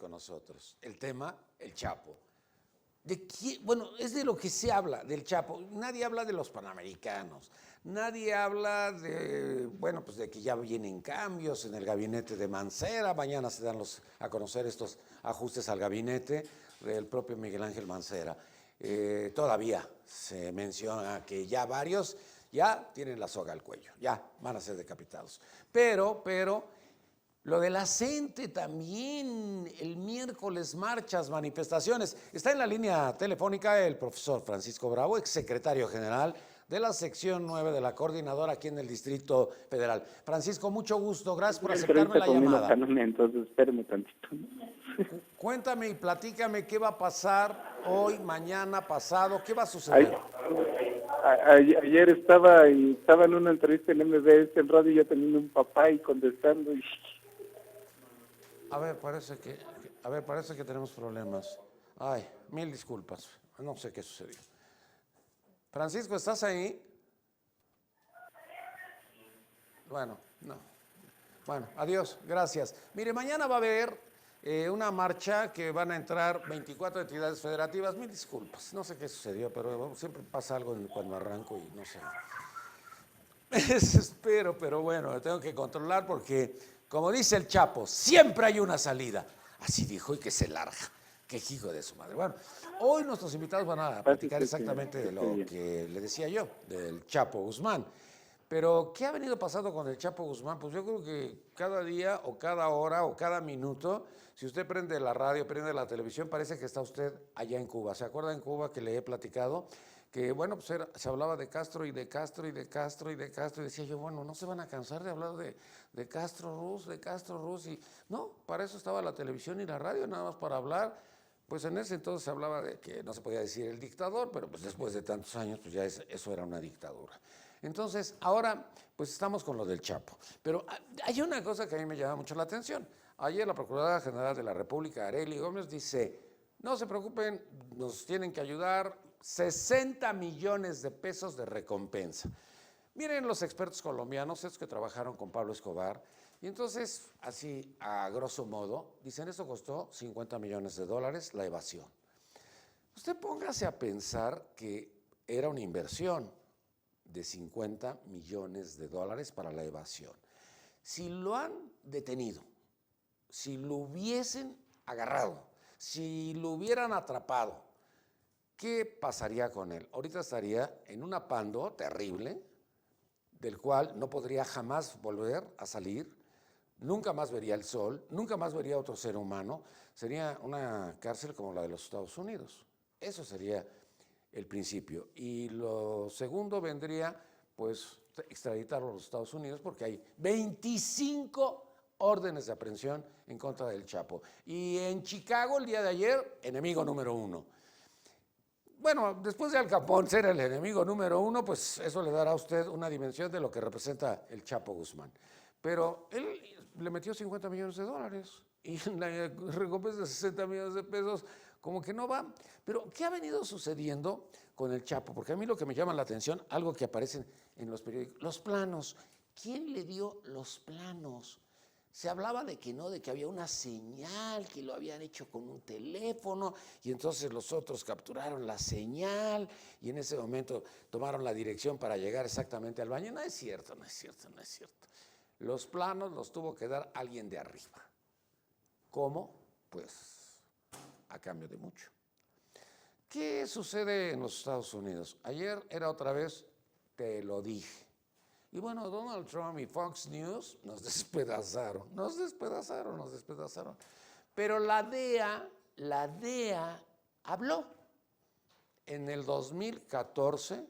con nosotros. El tema, el Chapo. Bueno, es de lo que se habla, del Chapo. Nadie habla de los panamericanos. Nadie habla de, bueno, pues de que ya vienen cambios en el gabinete de Mancera. Mañana se dan a conocer estos ajustes al gabinete del propio Miguel Ángel Mancera. Todavía se menciona que ya varios ya tienen la soga al cuello, ya van a ser decapitados. Pero lo de la CENTE también, el miércoles marchas, manifestaciones. Está en la línea telefónica el profesor Francisco Bravo, exsecretario general de la sección 9 de la coordinadora aquí en el Distrito Federal. Francisco, mucho gusto, gracias por aceptarme la llamada. Entonces, espérame tantito. Cuéntame y platícame qué va a pasar hoy, mañana, pasado, qué va a suceder. Ayer estaba en una entrevista en MBS en radio, ya teniendo un papá y contestando. A ver, parece que tenemos problemas. Ay, mil disculpas, no sé qué sucedió. Francisco, ¿estás ahí? Bueno, no. Bueno, adiós, gracias. Mire, mañana va a haber una marcha que van a entrar 24 entidades federativas. Mil disculpas, no sé qué sucedió, pero siempre pasa algo cuando arranco y no sé. Me desespero, pero bueno, lo tengo que controlar porque, como dice el Chapo, siempre hay una salida. Así dijo y que se larga. Qué hijo de su madre. Bueno, hoy nuestros invitados van a platicar exactamente de lo que le decía yo, del Chapo Guzmán. Pero, ¿qué ha venido pasando con el Chapo Guzmán? Pues yo creo que cada día o cada hora o cada minuto, si usted prende la radio, prende la televisión, parece que está usted allá en Cuba. ¿Se acuerda en Cuba que le he platicado? Que, bueno, pues se hablaba de Castro y de Castro y de Castro y de Castro. Y decía yo, bueno, no se van a cansar de hablar de Castro Ruz. Y no, para eso estaba la televisión y la radio, nada más para hablar. Pues en ese entonces se hablaba de que no se podía decir el dictador, pero pues después de tantos años, pues ya eso era una dictadura. Entonces, ahora, pues estamos con lo del Chapo. Pero hay una cosa que a mí me llama mucho la atención. Ayer la Procuradora General de la República, Arely Gómez, dice, no se preocupen, nos tienen que ayudar, 60 millones de pesos de recompensa. Miren los expertos colombianos, estos que trabajaron con Pablo Escobar, y entonces, así a grosso modo, dicen, esto costó 50 millones de dólares la evasión. Usted póngase a pensar que era una inversión de 50 millones de dólares para la evasión. Si lo han detenido, si lo hubiesen agarrado, si lo hubieran atrapado, ¿qué pasaría con él? Ahorita estaría en un apando terrible, del cual no podría jamás volver a salir, nunca más vería el sol, nunca más vería otro ser humano, sería una cárcel como la de los Estados Unidos. Eso sería el principio. Y lo segundo vendría, pues, extraditarlo a los Estados Unidos porque hay 25 órdenes de aprehensión en contra del Chapo. Y en Chicago, el día de ayer, enemigo número 1. Bueno, después de Al Capone ser el enemigo número 1, pues eso le dará a usted una dimensión de lo que representa el Chapo Guzmán. Pero él le metió 50 millones de dólares y la recompensa de 60 millones de pesos como que no va. Pero, ¿qué ha venido sucediendo con el Chapo? Porque a mí lo que me llama la atención, algo que aparece en los periódicos, los planos. ¿Quién le dio los planos? Se hablaba de que no, de que había una señal, que lo habían hecho con un teléfono y entonces los otros capturaron la señal y en ese momento tomaron la dirección para llegar exactamente al baño. No es cierto. Los planos los tuvo que dar alguien de arriba. ¿Cómo? Pues a cambio de mucho. ¿Qué sucede en los Estados Unidos? Ayer era otra vez, te lo dije. Y bueno, Donald Trump y Fox News nos despedazaron. Pero la DEA habló. En el 2014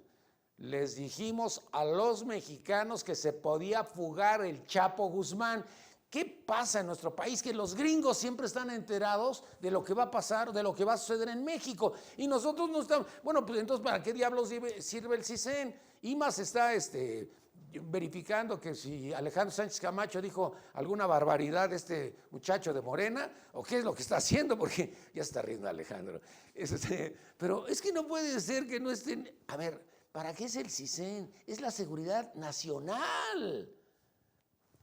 les dijimos a los mexicanos que se podía fugar el Chapo Guzmán. ¿Qué pasa en nuestro país? Que los gringos siempre están enterados de lo que va a pasar, de lo que va a suceder en México. Y nosotros no estamos. Bueno, pues entonces, ¿para qué diablos sirve el CISEN? IMAS está verificando que si Alejandro Sánchez Camacho dijo alguna barbaridad de este muchacho de Morena, o qué es lo que está haciendo, porque ya está riendo Alejandro. Pero es que no puede ser que no estén. A ver, ¿para qué es el CISEN? Es la seguridad nacional.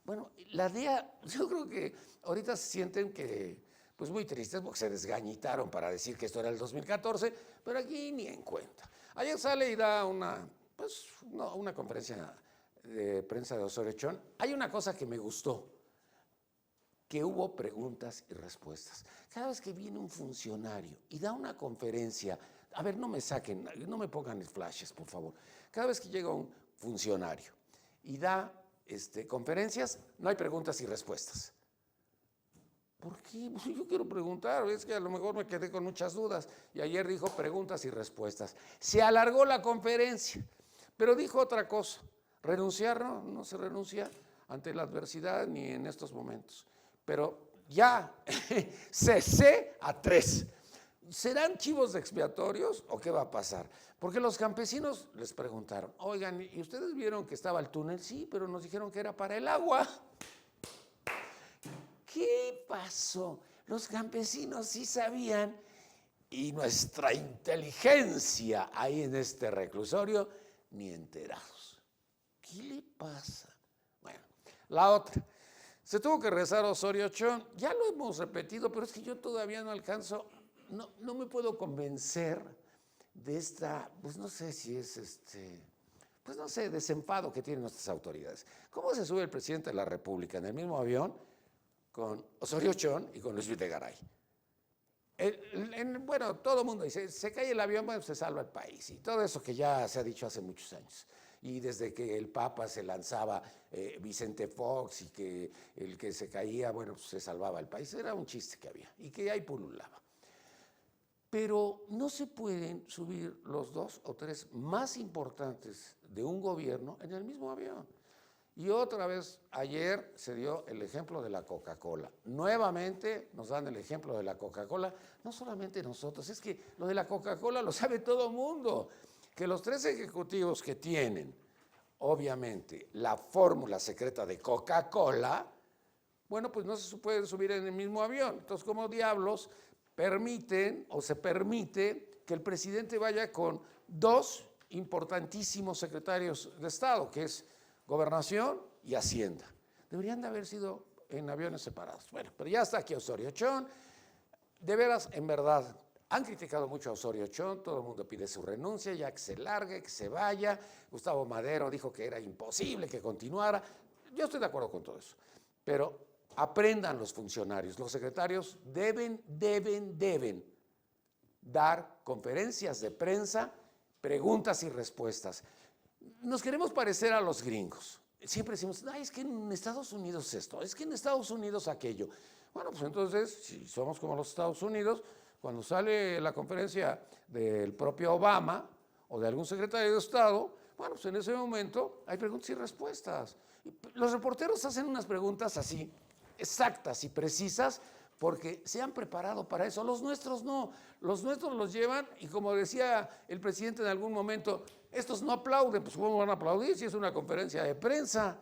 Bueno, la DEA, yo creo que ahorita se sienten que pues muy tristes porque se desgañitaron para decir que esto era el 2014, pero aquí ni en cuenta. Ayer sale y da una conferencia de prensa de Osorio Chong. Hay una cosa que me gustó, que hubo preguntas y respuestas. Cada vez que viene un funcionario y da una conferencia, a ver, no me saquen, no me pongan flashes, por favor. Cada vez que llega un funcionario y da conferencias, no hay preguntas y respuestas. ¿Por qué? Pues yo quiero preguntar, es que a lo mejor me quedé con muchas dudas. Y ayer dijo preguntas y respuestas. Se alargó la conferencia, pero dijo otra cosa. Renunciar, no se renuncia ante la adversidad ni en estos momentos. Pero ya, cesé a 3. ¿Serán chivos expiatorios o qué va a pasar? Porque los campesinos les preguntaron, oigan, ¿y ustedes vieron que estaba el túnel? Sí, pero nos dijeron que era para el agua. ¿Qué pasó? Los campesinos sí sabían y nuestra inteligencia ahí en este reclusorio ni enterados. ¿Qué le pasa? Bueno, la otra. Se tuvo que rezar Osorio Chong, ya lo hemos repetido, pero es que yo todavía no alcanzo, no me puedo convencer de esta, pues no sé si es pues no sé, desenfado que tienen nuestras autoridades. ¿Cómo se sube el presidente de la República en el mismo avión con Osorio Chong y con Luis Videgaray? Bueno, todo el mundo dice, se cae el avión, bueno, se salva el país, y todo eso que ya se ha dicho hace muchos años. Y desde que el Papa se lanzaba Vicente Fox y que el que se caía, bueno, pues se salvaba el país. Era un chiste que había y que ahí pululaba. Pero no se pueden subir los 2 o 3 más importantes de un gobierno en el mismo avión. Y otra vez, ayer se dio el ejemplo de la Coca-Cola. Nuevamente nos dan el ejemplo de la Coca-Cola. No solamente nosotros, es que lo de la Coca-Cola lo sabe todo el mundo. Que los 3 ejecutivos que tienen, obviamente, la fórmula secreta de Coca-Cola, bueno, pues no se pueden subir en el mismo avión. Entonces, ¿cómo diablos permiten o se permite que el presidente vaya con 2 importantísimos secretarios de Estado, que es Gobernación y Hacienda? Deberían de haber sido en aviones separados. Bueno, pero ya está aquí Osorio Chong. De veras, en verdad, han criticado mucho a Osorio Chong, todo el mundo pide su renuncia, ya que se largue, que se vaya. Gustavo Madero dijo que era imposible que continuara. Yo estoy de acuerdo con todo eso, pero aprendan los funcionarios, los secretarios deben dar conferencias de prensa, preguntas y respuestas. Nos queremos parecer a los gringos. Siempre decimos, ay, es que en Estados Unidos esto, es que en Estados Unidos aquello. Bueno, pues entonces, si somos como los Estados Unidos, cuando sale la conferencia del propio Obama o de algún secretario de Estado, bueno, pues en ese momento hay preguntas y respuestas. Y los reporteros hacen unas preguntas así, exactas y precisas, porque se han preparado para eso. Los nuestros no, los nuestros los llevan y como decía el presidente en algún momento, estos no aplauden, pues ¿cómo van a aplaudir si es una conferencia de prensa?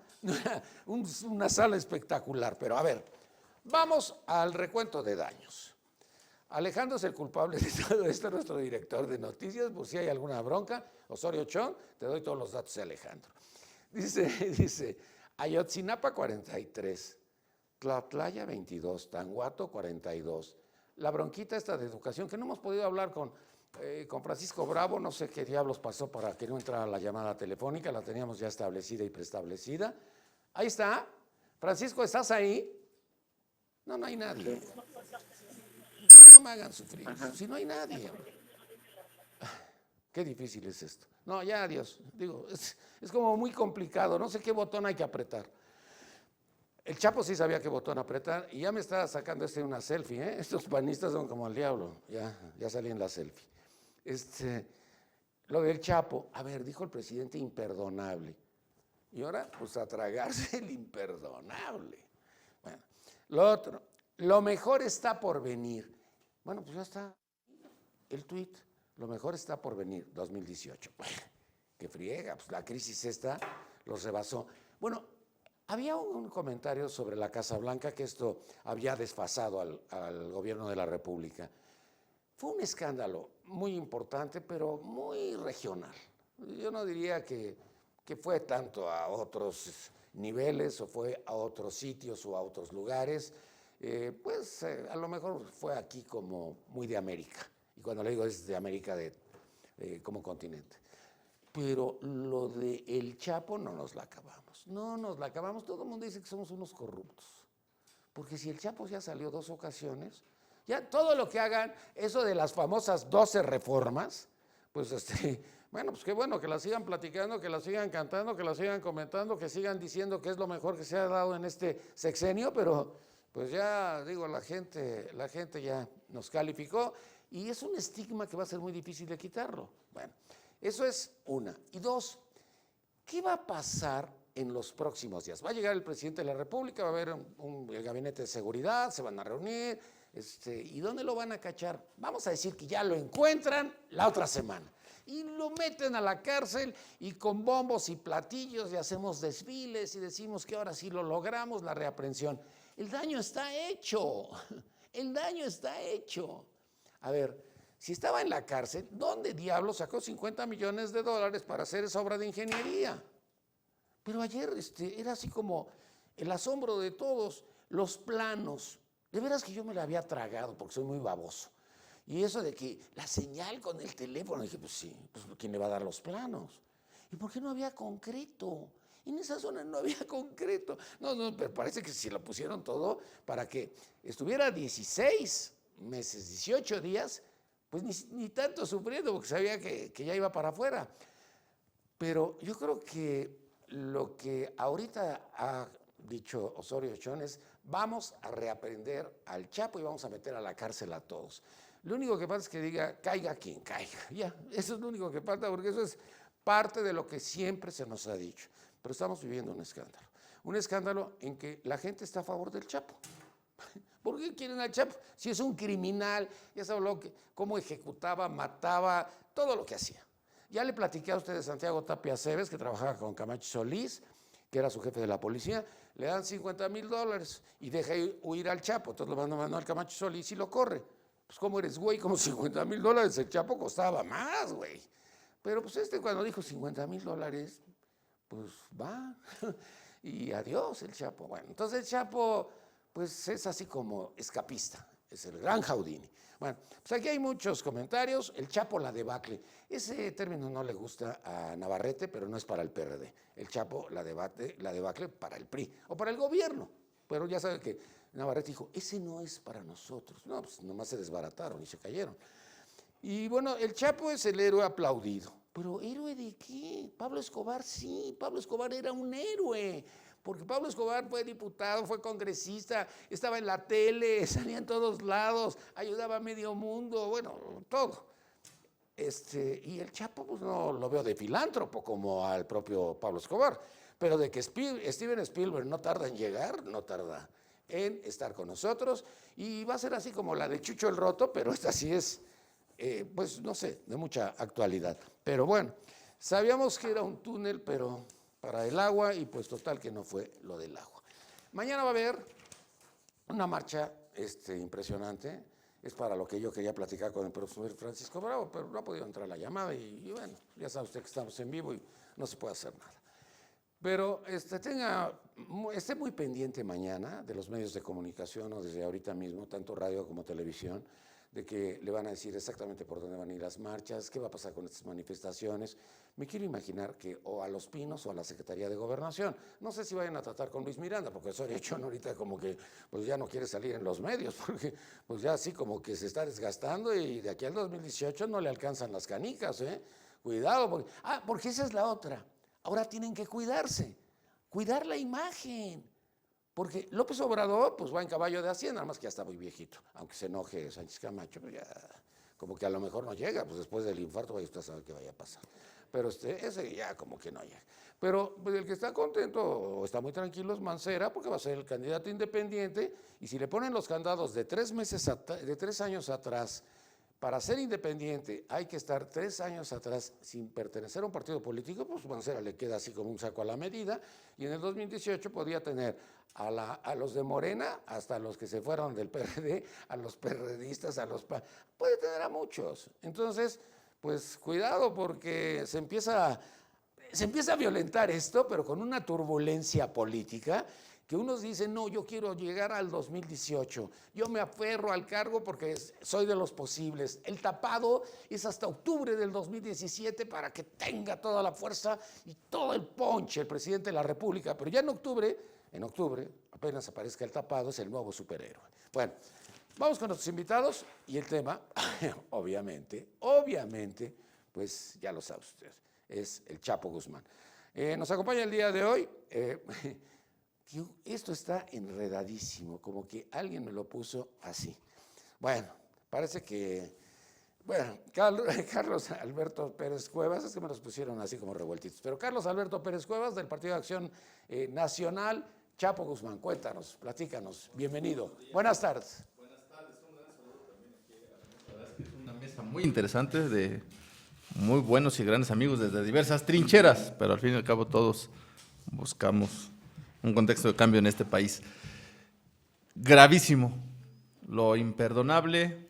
Una sala espectacular, pero a ver, vamos al recuento de daños. Alejandro es el culpable de todo esto, nuestro director de noticias, por si hay alguna bronca. Osorio Chong, te doy todos los datos de Alejandro. Dice, Ayotzinapa 43, Tlatlaya 22, Tanguato 42. La bronquita esta de educación, que no hemos podido hablar con Francisco Bravo, no sé qué diablos pasó para que no entrara la llamada telefónica, la teníamos ya establecida y preestablecida. Ahí está. Francisco, ¿estás ahí? No, no hay nadie. No me hagan sufrir, si no hay nadie. Qué difícil es esto. No, ya adiós. Digo, es como muy complicado, no sé qué botón hay que apretar. El Chapo sí sabía qué botón apretar y ya me está sacando una selfie, ¿eh? Estos panistas son como el diablo, ya salí en la selfie. Lo del Chapo, a ver, dijo el presidente imperdonable. Y ahora, pues a tragarse el imperdonable. Bueno, lo otro, lo mejor está por venir. Bueno, pues ya está el tuit, lo mejor está por venir, 2018. Qué friega, pues la crisis esta los rebasó. Bueno, había un comentario sobre la Casa Blanca que esto había desfasado al gobierno de la República. Fue un escándalo muy importante, pero muy regional. Yo no diría que fue tanto a otros niveles o fue a otros sitios o a otros lugares. a lo mejor fue aquí como muy de América. Y cuando le digo es de América como continente. Pero lo de El Chapo no nos la acabamos. No nos la acabamos. Todo el mundo dice que somos unos corruptos. Porque si el Chapo ya salió 2 ocasiones, ya todo lo que hagan, eso de las famosas 12 reformas, pues bueno, pues qué bueno que las sigan platicando, que las sigan cantando, que las sigan comentando, que sigan diciendo que es lo mejor que se ha dado en este sexenio, pero pues ya digo, la gente ya nos calificó y es un estigma que va a ser muy difícil de quitarlo. Bueno, eso es una. Y 2, ¿qué va a pasar en los próximos días? Va a llegar el presidente de la República, va a haber el gabinete de seguridad, se van a reunir, ¿y dónde lo van a cachar? Vamos a decir que ya lo encuentran la otra semana y lo meten a la cárcel y con bombos y platillos y hacemos desfiles y decimos que ahora sí lo logramos, la reaprehensión. El daño está hecho, el daño está hecho. A ver, si estaba en la cárcel, ¿dónde diablos sacó $50 millones para hacer esa obra de ingeniería? Pero ayer era así como el asombro de todos, los planos. De veras que yo me la había tragado porque soy muy baboso. Y eso de que la señal con el teléfono, dije, pues sí, pues ¿quién le va a dar los planos? ¿Y por qué no había concreto? En esa zona no había concreto. No, pero parece que se lo pusieron todo para que estuviera 16 meses, 18 días, pues ni tanto sufriendo porque sabía que ya iba para afuera. Pero yo creo que lo que ahorita ha dicho Osorio Chong es, vamos a reaprender al Chapo y vamos a meter a la cárcel a todos. Lo único que falta es que diga, caiga quien caiga. Ya, eso es lo único que falta, porque eso es parte de lo que siempre se nos ha dicho. Pero estamos viviendo un escándalo en que la gente está a favor del Chapo. ¿Por qué quieren al Chapo? Si es un criminal, ya saben cómo ejecutaba, mataba, todo lo que hacía. Ya le platiqué a ustedes de Santiago Tapia Cebes, que trabajaba con Camacho Solís, que era su jefe de la policía, le dan $50,000 y deja huir al Chapo. Entonces lo manda Manuel Camacho Solís y lo corre. Pues ¿cómo eres, güey? Como $50,000, el Chapo costaba más, güey. Pero pues cuando dijo $50,000, pues va. Y adiós el Chapo. Bueno, entonces el Chapo pues es así como escapista. Es el gran Houdini. Bueno, pues aquí hay muchos comentarios. El Chapo, la debacle. Ese término no le gusta a Navarrete, pero no es para el PRD. El Chapo, la debacle para el PRI o para el gobierno. Pero ya sabe que Navarrete dijo, ese no es para nosotros. No, pues nomás se desbarataron y se cayeron. Y bueno, el Chapo es el héroe aplaudido. ¿Pero héroe de qué? Pablo Escobar, sí, Pablo Escobar era un héroe, porque Pablo Escobar fue diputado, fue congresista, estaba en la tele, salía en todos lados, ayudaba a medio mundo, bueno, todo. Y el Chapo, pues no lo veo de filántropo como al propio Pablo Escobar, pero de que Steven Spielberg no tarda en llegar, no tarda en estar con nosotros, y va a ser así como la de Chucho el Roto, pero esta sí es... pues no sé, de mucha actualidad. Pero bueno, sabíamos que era un túnel, pero para el agua, y pues total que no fue lo del agua. Mañana va a haber una marcha impresionante, es para lo que yo quería platicar con el profesor Francisco Bravo, pero no ha podido entrar la llamada y bueno, ya sabe usted que estamos en vivo y no se puede hacer nada. Pero esté muy pendiente mañana de los medios de comunicación o desde ahorita mismo, tanto radio como televisión, de que le van a decir exactamente por dónde van a ir las marchas, qué va a pasar con estas manifestaciones. Me quiero imaginar que o a Los Pinos o a la Secretaría de Gobernación. No sé si vayan a tratar con Luis Miranda, porque Osorio Chong ahorita como que pues ya no quiere salir en los medios, porque pues ya así como que se está desgastando y de aquí al 2018 no le alcanzan las canicas, ¿eh? Cuidado, porque esa es la otra. Ahora tienen que cuidarse, cuidar la imagen. Porque López Obrador pues va en caballo de Hacienda, nada más que ya está muy viejito, aunque se enoje Sánchez Camacho, pues ya como que a lo mejor no llega, pues después del infarto vaya usted a saber qué vaya a pasar. Pero ese ya como que no llega. Pero pues, el que está contento o está muy tranquilo es Mancera, porque va a ser el candidato independiente, y si le ponen los candados de 3 años atrás, para ser independiente hay que estar 3 años atrás sin pertenecer a un partido político, pues Mancera le queda así como un saco a la medida, y en el 2018 podía tener a los de Morena, hasta los que se fueron del PRD, a los perredistas, puede tener a muchos. Entonces, pues cuidado porque se empieza a violentar esto, pero con una turbulencia política que unos dicen, no, yo quiero llegar al 2018, yo me aferro al cargo porque soy de los posibles. El tapado es hasta octubre del 2017 para que tenga toda la fuerza y todo el ponche el presidente de la República, pero ya en octubre, apenas aparezca el tapado, es el nuevo superhéroe. Bueno, vamos con nuestros invitados y el tema, obviamente, pues ya lo sabe usted, es el Chapo Guzmán. Nos acompaña el día de hoy. Esto está enredadísimo, como que alguien me lo puso así. Bueno, parece que, Carlos Alberto Pérez Cuevas, es que me los pusieron así como revueltitos, pero Carlos Alberto Pérez Cuevas del Partido de Acción Nacional, Chapo Guzmán, cuéntanos, platícanos, bienvenido. Buenas tardes. Buenas tardes, un gran saludo también aquí. La verdad es que es una mesa muy interesante de muy buenos y grandes amigos desde diversas trincheras, pero al fin y al cabo todos buscamos un contexto de cambio en este país. Gravísimo, lo imperdonable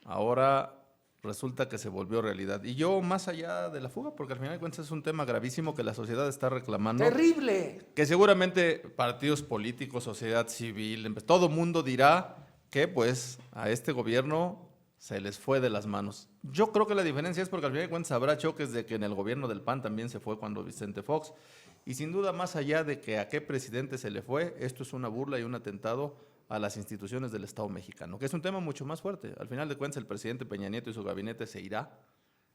ahora resulta que se volvió realidad. Y yo, más allá de la fuga, porque al final de cuentas es un tema gravísimo que la sociedad está reclamando. ¡Terrible! Que seguramente partidos políticos, sociedad civil, todo mundo dirá que pues a este gobierno se les fue de las manos. Yo creo que la diferencia es porque al final de cuentas habrá choques de que en el gobierno del PAN también se fue cuando Vicente Fox. Y sin duda, más allá de que a qué presidente se le fue, esto es una burla y un atentado a las instituciones del Estado mexicano, que es un tema mucho más fuerte. Al final de cuentas, el presidente Peña Nieto y su gabinete se irá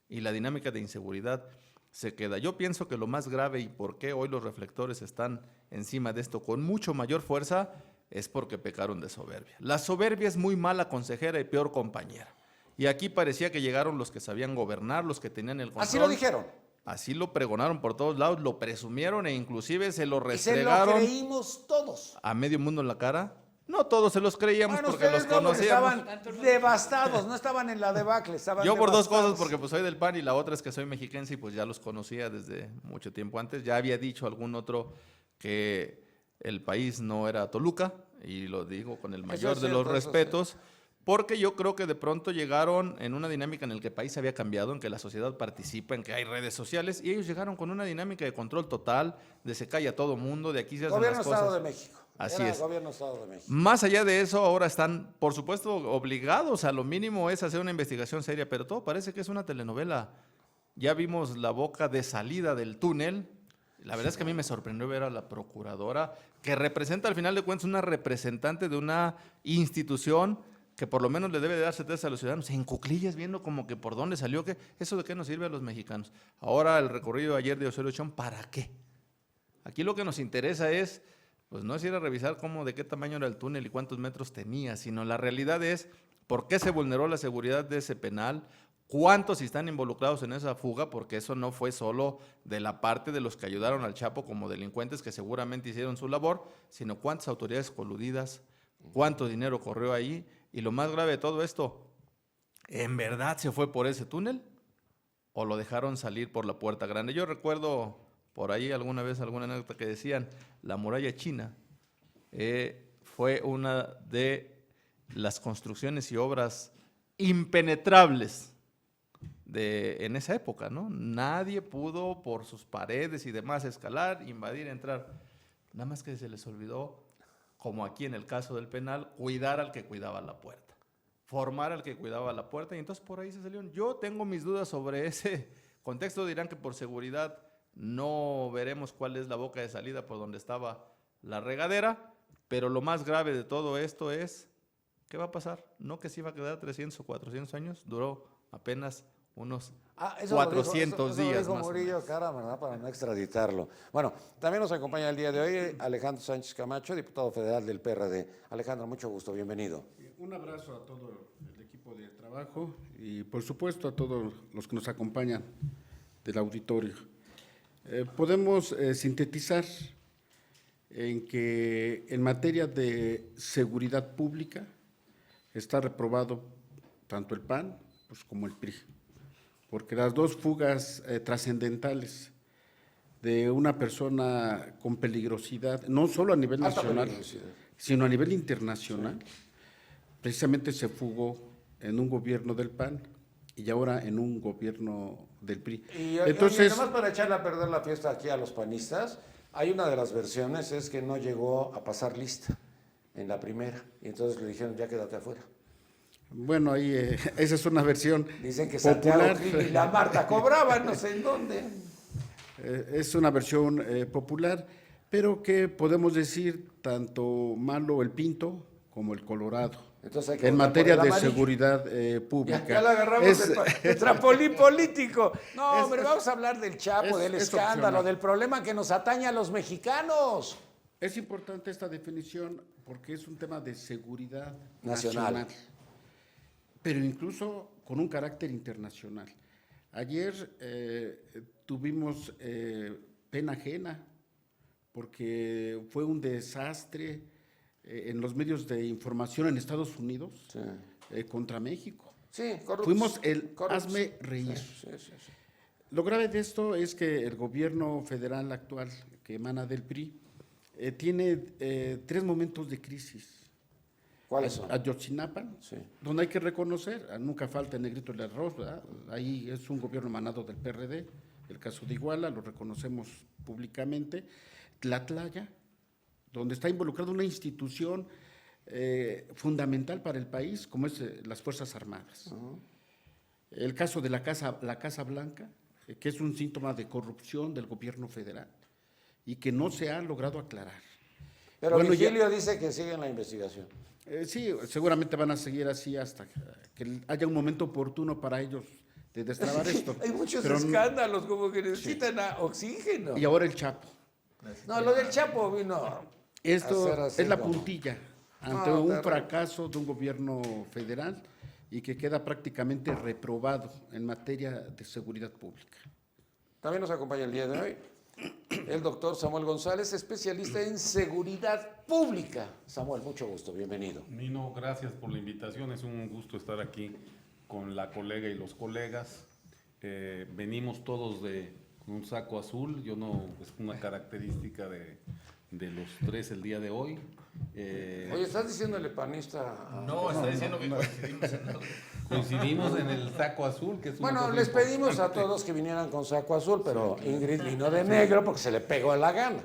y la dinámica de inseguridad se queda. Yo pienso que lo más grave y por qué hoy los reflectores están encima de esto con mucho mayor fuerza es porque pecaron de soberbia. La soberbia es muy mala consejera y peor compañera. Y aquí parecía que llegaron los que sabían gobernar, los que tenían el control. Así lo dijeron. Así lo pregonaron por todos lados, lo presumieron e inclusive se lo Y se restregaron lo creímos todos. a medio mundo en la cara. No todos se los creíamos Bueno, porque los ustedes no, porque conocíamos. estaban devastados, no estaban en la debacle, estaban Yo por dos devastados. cosas, porque pues soy del PAN y la otra es que soy mexiquense y pues ya los conocía desde mucho tiempo antes. Ya había dicho algún otro que el país no era Toluca y lo digo con el mayor de los respetos. Porque yo creo que de pronto llegaron en una dinámica en la que el país había cambiado, en que la sociedad participa, en que hay redes sociales, y ellos llegaron con una dinámica de control total, de se calla todo mundo, de aquí se hacen Gobierno las Estado cosas. de México. Así Era es. Gobierno Estado de México. Más allá de eso, ahora están, por supuesto, obligados, a lo mínimo es hacer una investigación seria, pero todo parece que es una telenovela. Ya vimos la boca de salida del túnel. La verdad es que a mí me sorprendió ver a la procuradora, que representa al final de cuentas una representante de una institución que por lo menos le debe de dar certeza a los ciudadanos, en cuclillas viendo como que por dónde salió, que eso de qué nos sirve a los mexicanos. Ahora el recorrido ayer de Osorio Chong, ¿para qué? Aquí lo que nos interesa es, pues no es ir a revisar cómo, de qué tamaño era el túnel y cuántos metros tenía, sino la realidad es por qué se vulneró la seguridad de ese penal, cuántos están involucrados en esa fuga, porque eso no fue solo de la parte de los que ayudaron al Chapo como delincuentes que seguramente hicieron su labor, sino cuántas autoridades coludidas, cuánto dinero corrió ahí. Y lo más grave de todo esto, ¿en verdad se fue por ese túnel o lo dejaron salir por la puerta grande? Yo recuerdo por ahí alguna vez alguna anécdota que decían, la muralla china fue una de las construcciones y obras impenetrables en esa época, ¿no? Nadie pudo por sus paredes y demás escalar, invadir, entrar. Nada más que se les olvidó, como aquí en el caso del penal, cuidar al que cuidaba la puerta, formar al que cuidaba la puerta, y entonces por ahí se salieron. Yo tengo mis dudas sobre ese contexto, dirán que por seguridad no veremos cuál es la boca de salida por donde estaba la regadera, pero lo más grave de todo esto es, ¿qué va a pasar? No que se iba a quedar 300 o 400 años, duró apenas unos 400 días. Eso lo dijo Murillo Cara, ¿verdad? Para no extraditarlo. Bueno, también nos acompaña el día de hoy Alejandro Sánchez Camacho, diputado federal del PRD. Alejandro, mucho gusto, bienvenido. Un abrazo a todo el equipo de trabajo y por supuesto a todos los que nos acompañan del auditorio. Podemos sintetizar en que en materia de seguridad pública está reprobado tanto el PAN pues, como el PRI. Porque las dos fugas trascendentales de una persona con peligrosidad, no solo a nivel nacional, sino a nivel internacional, precisamente se fugó en un gobierno del PAN y ahora en un gobierno del PRI. Y entonces, nada más para echarle a perder la fiesta aquí a los panistas, Hay una de las versiones es que no llegó a pasar lista en la primera y entonces le dijeron ya quédate afuera. Bueno, ahí esa es una versión Dicen que popular. Santiago Krill y la Marta cobraban, no sé en dónde. Es una versión popular, pero que podemos decir tanto malo el Pinto como el Colorado. Entonces hay que En votar por materia el de amarillo. seguridad pública. Ya la agarramos de trampolín político. No, hombre, es- vamos a hablar del Chapo, del es escándalo, opcional. del problema que nos atañe a los mexicanos. Es importante esta definición porque es un tema de seguridad Nacional. nacional, pero incluso con un carácter internacional. Ayer tuvimos pena ajena porque fue un desastre en los medios de información en Estados Unidos contra México. Sí, corruptos. Fuimos el corruptos. hazme reír. Sí, sí, sí. Lo grave de esto es que el gobierno federal actual, que emana del PRI, tiene 3 momentos de crisis. ¿Cuáles son? Ayotzinapa, Sí. donde hay que reconocer, nunca falta el negrito del arroz, ¿verdad? Ahí es un gobierno emanado del PRD, el caso de Iguala, lo reconocemos públicamente. Tlatlaya, donde está involucrada una institución fundamental para el país, como es las Fuerzas Armadas. El caso de la Casa Blanca, que es un síntoma de corrupción del gobierno federal y que no se ha logrado aclarar. Pero Bueno, ya- Vigilio dice que sigue en la investigación. Sí, seguramente van a seguir así hasta que haya un momento oportuno para ellos de destrabar esto. Hay muchos Pero escándalos, como que necesitan oxígeno. Y ahora el Chapo. No, lo del Chapo vino. a Esto hacer así es la como- puntilla ante No, un terrible. fracaso de un gobierno federal y que queda prácticamente reprobado en materia de seguridad pública. También nos acompaña el día de hoy el doctor Samuel González, especialista en seguridad pública. Samuel, mucho gusto, bienvenido. Nino, gracias por la invitación. Es un gusto estar aquí con la colega y los colegas. Venimos todos con un saco azul. Yo no, es una característica de los 3 el día de hoy. Oye, ¿estás diciéndole panista? No, está diciendo que coincidimos en algo. Coincidimos en el saco azul, que es una Bueno, cosa les pedimos a importante. todos que vinieran con saco azul, pero Ingrid vino de negro porque se le pegó a la gana.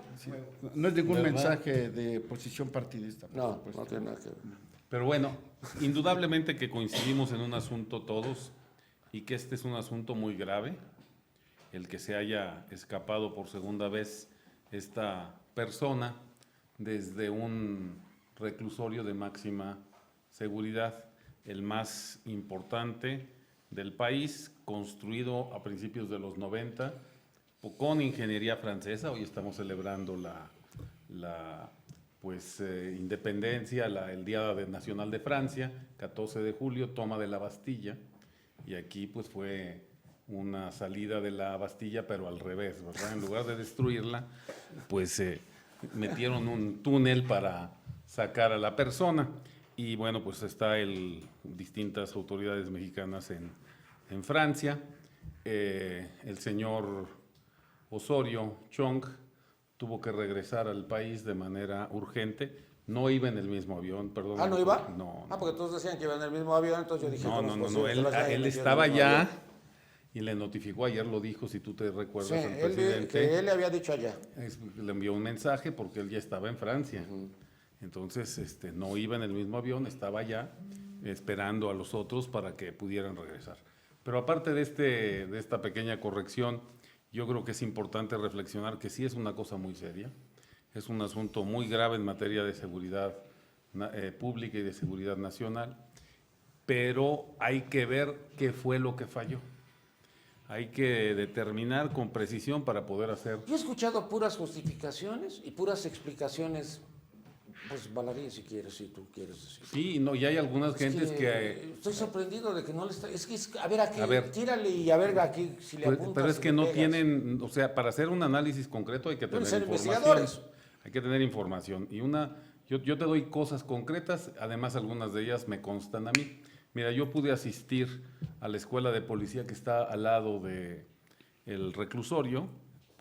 No es ningún ¿Verdad? mensaje de posición partidista. por No, supuesto. no tiene nada que ver. Pero bueno, indudablemente que coincidimos en un asunto todos y que este es un asunto muy grave, el que se haya escapado por segunda vez esta persona desde un reclusorio de máxima seguridad, el más importante del país, construido a principios de los 90 con ingeniería francesa. Hoy estamos celebrando la independencia, el Día Nacional de Francia, 14 de julio, toma de la Bastilla, y aquí pues fue una salida de la Bastilla, pero al revés, ¿verdad? En lugar de destruirla, pues metieron un túnel para sacar a la persona, y bueno, pues está distintas autoridades mexicanas en Francia. El señor Osorio Chong tuvo que regresar al país de manera urgente. No iba en el mismo avión, perdón. ¿Ah, no iba? No. Ah, porque todos decían que iban en el mismo avión, entonces yo dije... No, ¿cómo es no, no, posible no. que Él, los hayan él metido en el estaba mismo allá avión? y le notificó, ayer lo dijo, si tú te recuerdas, Sí, al él, presidente. que él le había dicho allá. Le envió un mensaje porque él ya estaba en Francia. Entonces, no iba en el mismo avión, estaba allá esperando a los otros para que pudieran regresar. Pero aparte de esta pequeña corrección, yo creo que es importante reflexionar que sí es una cosa muy seria, es un asunto muy grave en materia de seguridad pública y de seguridad nacional, pero hay que ver qué fue lo que falló. Hay que determinar con precisión para poder hacer. Yo he escuchado puras justificaciones y puras explicaciones, pues baladí si quieres, si tú quieres decir. Sí, no, y hay algunas gentes que Estoy sorprendido de que no le está... Es que, a ver, aquí, A ver. tírale y a ver aquí si le Pues, apuntas. pero es si que le no pegas. tienen, o sea, para hacer un análisis concreto hay que Deben tener ser información. investigadores. Hay que tener información. Y yo te doy cosas concretas, además algunas de ellas me constan a mí. Mira, yo pude asistir a la escuela de policía que está al lado de el reclusorio,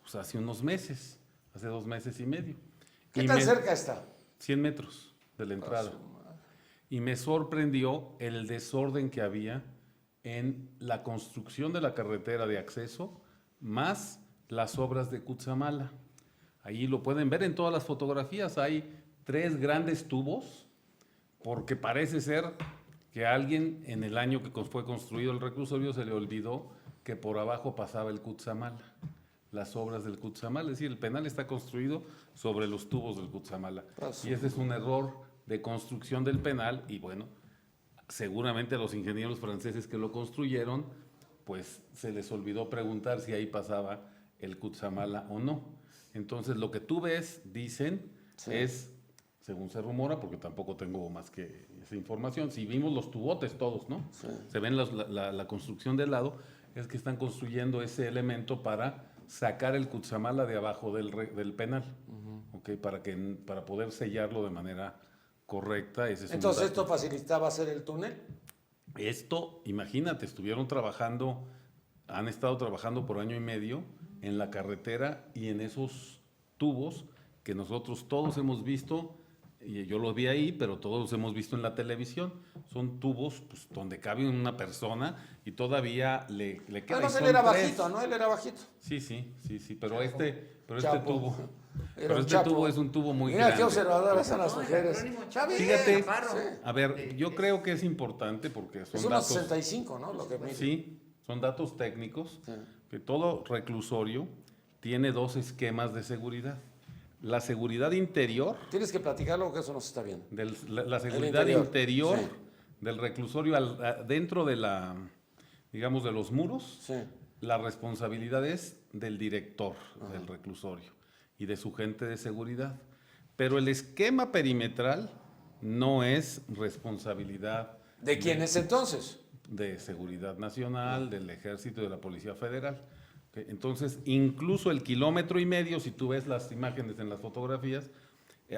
pues hace unos meses, hace 2 meses y medio. ¿Qué Y tan cerca está? 100 metros de la entrada. Y me sorprendió el desorden que había en la construcción de la carretera de acceso, más las obras de Cutzamala. Ahí lo pueden ver en todas las fotografías. Hay 3 grandes tubos, porque parece ser que a alguien en el año que fue construido el reclusorio se le olvidó que por abajo pasaba el Cutzamala, las obras del Cutzamala. Es decir, el penal está construido sobre los tubos del Cutzamala. Y ese es un error de construcción del penal y bueno, seguramente a los ingenieros franceses que lo construyeron, pues se les olvidó preguntar si ahí pasaba el Cutzamala o no. Entonces lo que tú ves, dicen, es, según se rumora, porque tampoco tengo más que esa información, si vimos los tubotes todos, ¿no? Sí. Se ven la construcción del lado, es que están construyendo ese elemento para sacar el Cutzamala de abajo del penal, ¿okay? Para poder sellarlo de manera correcta. Ese es entonces, ¿esto facilitaba hacer el túnel? Esto, imagínate, han estado trabajando por año y medio en la carretera y en esos tubos que nosotros todos hemos visto, y yo los vi ahí, pero todos hemos visto en la televisión. Son tubos pues, donde cabe una persona y todavía le queda. Además, él era bajito, ¿no? Él era bajito. Sí, pero este Chapo. tubo es un tubo muy Mira grande. Qué observadoras son las mujeres. Fíjate, a ver, yo creo que es importante porque son es unos datos. 65, ¿no? Lo que mide. Sí, son datos técnicos, que todo reclusorio tiene 2 esquemas de seguridad. La seguridad interior. Tienes que platicarlo porque eso no se está viendo. La seguridad interior del reclusorio dentro de digamos, de los muros. Sí. La responsabilidad es del director del reclusorio y de su gente de seguridad. Pero el esquema perimetral no es responsabilidad. ¿De quién es entonces? De Seguridad Nacional, del Ejército y de la Policía Federal. Entonces, incluso el 1,5 kilómetros, si tú ves las imágenes en las fotografías,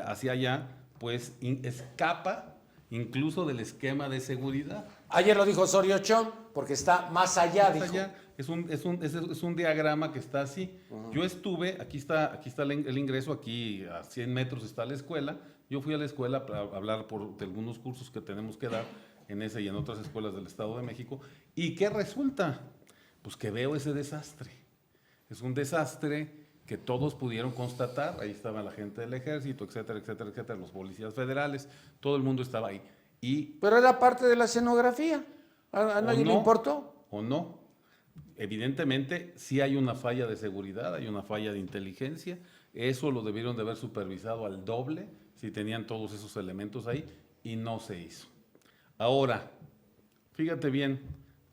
hacia allá, pues escapa incluso del esquema de seguridad. Ayer lo dijo Osorio Chong, porque está más allá, dijo. Allá. Es un diagrama que está así. Yo estuve, aquí está el ingreso, aquí a 100 metros está la escuela. Yo fui a la escuela para hablar de algunos cursos que tenemos que dar en esa y en otras escuelas del Estado de México. ¿Y qué resulta? Pues que veo ese desastre. Es un desastre que todos pudieron constatar. Ahí estaba la gente del ejército, etcétera, etcétera, etcétera, los policías federales, todo el mundo estaba ahí. Pero era parte de la escenografía. ¿A nadie le importó? ¿O no? Evidentemente, sí hay una falla de seguridad, hay una falla de inteligencia. Eso lo debieron de haber supervisado al doble si tenían todos esos elementos ahí y no se hizo. Ahora, fíjate bien,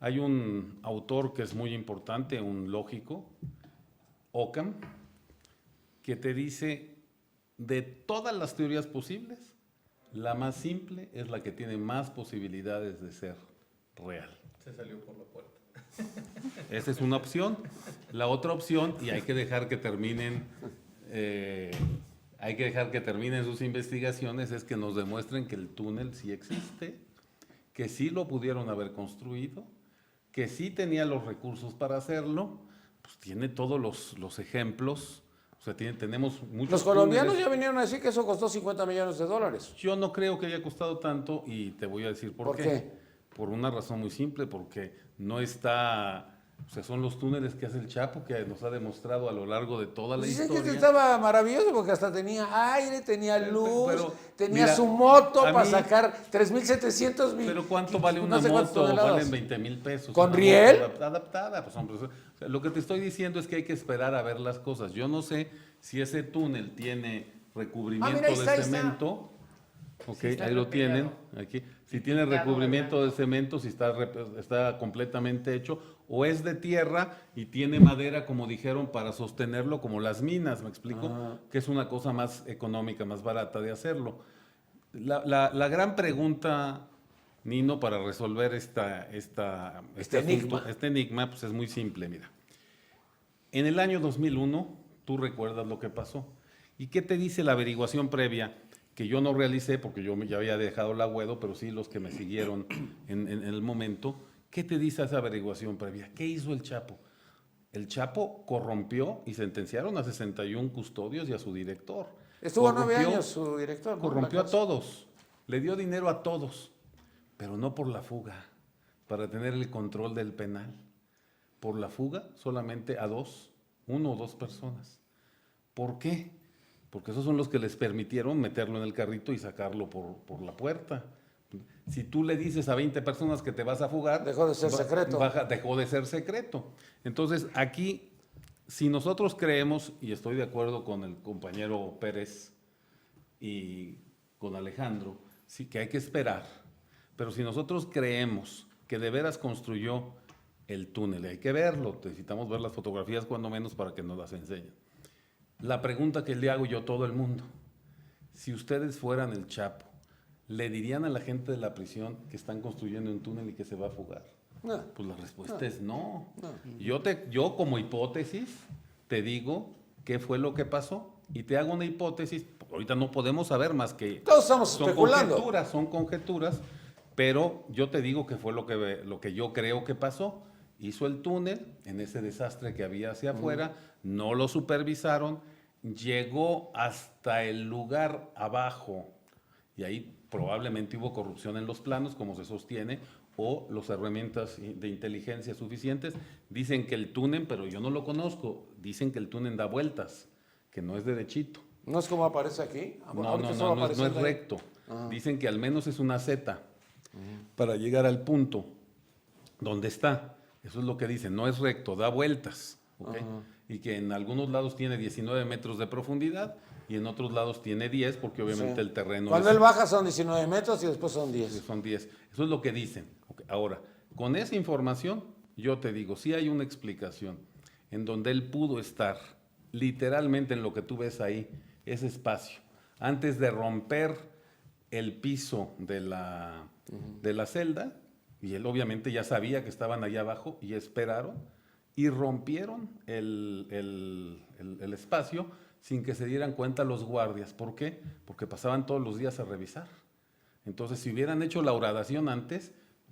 hay un autor que es muy importante, un lógico, Occam, que te dice, de todas las teorías posibles, la más simple es la que tiene más posibilidades de ser real. Se salió por la puerta. Esa es una opción. La otra opción, y hay que dejar que terminen sus investigaciones, es que nos demuestren que el túnel sí existe, que sí lo pudieron haber construido, que sí tenía los recursos para hacerlo, pues tiene todos los ejemplos. O sea, tenemos muchos. Los colombianos túneles. ya vinieron a decir que eso costó $50 millones. Yo no creo que haya costado tanto y te voy a decir por qué. Por una razón muy simple, porque no está. O sea, son los túneles que hace el Chapo, que nos ha demostrado a lo largo de toda la Dicen historia. que estaba maravilloso porque hasta tenía aire, tenía luz, pero, tenía mira, su moto para sacar 3,700 mil. Pero ¿cuánto vale una moto? Valen 20,000 pesos. ¿Con riel? Adaptada, pues hombre. O sea, lo que te estoy diciendo es que hay que esperar a ver las cosas. Yo no sé si ese túnel tiene recubrimiento de cemento. Ok, ahí lo tienen. Aquí. Si tiene recubrimiento de cemento, si está completamente hecho, o es de tierra y tiene madera, como dijeron, para sostenerlo, como las minas, ¿me explico? Que es una cosa más económica, más barata de hacerlo. La gran pregunta, Nino, para resolver este enigma, pues es muy simple, mira. En el año 2001, tú recuerdas lo que pasó. ¿Y qué te dice la averiguación previa? Que yo no realicé porque yo ya había dejado el agüedo, pero sí los que me siguieron en el momento. ¿Qué te dice esa averiguación previa? ¿Qué hizo el Chapo? El Chapo corrompió y sentenciaron a 61 custodios y a su director. Estuvo 9 años su director, ¿no? Corrompió a todos, le dio dinero a todos, pero no por la fuga, para tener el control del penal. Por la fuga solamente a 1 o 2 personas. ¿Por qué? porque esos son los que les permitieron meterlo en el carrito y sacarlo por la puerta. Si tú le dices a 20 personas que te vas a fugar, Dejó de ser secreto. Dejó de ser secreto. Entonces, aquí, si nosotros creemos, y estoy de acuerdo con el compañero Pérez y con Alejandro, sí que hay que esperar, pero si nosotros creemos que de veras construyó el túnel, hay que verlo, necesitamos ver las fotografías cuando menos para que nos las enseñen. La pregunta que le hago yo a todo el mundo, si ustedes fueran el Chapo, ¿le dirían a la gente de la prisión que están construyendo un túnel y que se va a fugar? No. Pues la respuesta es no. Yo como hipótesis te digo qué fue lo que pasó y te hago una hipótesis. Ahorita no podemos saber más que Todos estamos especulando. son conjeturas, pero yo te digo que fue lo que yo creo que pasó. Hizo el túnel en ese desastre que había hacia afuera, no lo supervisaron, llegó hasta el lugar abajo y ahí probablemente hubo corrupción en los planos, como se sostiene, o las herramientas de inteligencia suficientes. Dicen que el túnel, pero yo no lo conozco, dicen que el túnel da vueltas, que no es derechito. ¿No es como aparece aquí? No Ahorita es estaba apareciendo ahí. recto. Dicen que al menos es una Z para llegar al punto donde está. Eso es lo que dicen, no es recto, da vueltas. ¿Ok? Y que en algunos lados tiene 19 metros de profundidad y en otros lados tiene 10, porque obviamente Sí. el terreno Cuando él baja son 19 metros y después son 10. son 10. Eso es lo que dicen. Ok, ahora, con esa información, yo te digo, sí hay una explicación en donde él pudo estar literalmente en lo que tú ves ahí, ese espacio, antes de romper el piso de la celda, y él obviamente ya sabía que estaban allá abajo y esperaron y rompieron el espacio sin que se dieran cuenta los guardias. ¿Por qué? Porque pasaban todos los días a revisar. Entonces, si hubieran hecho la horadación antes,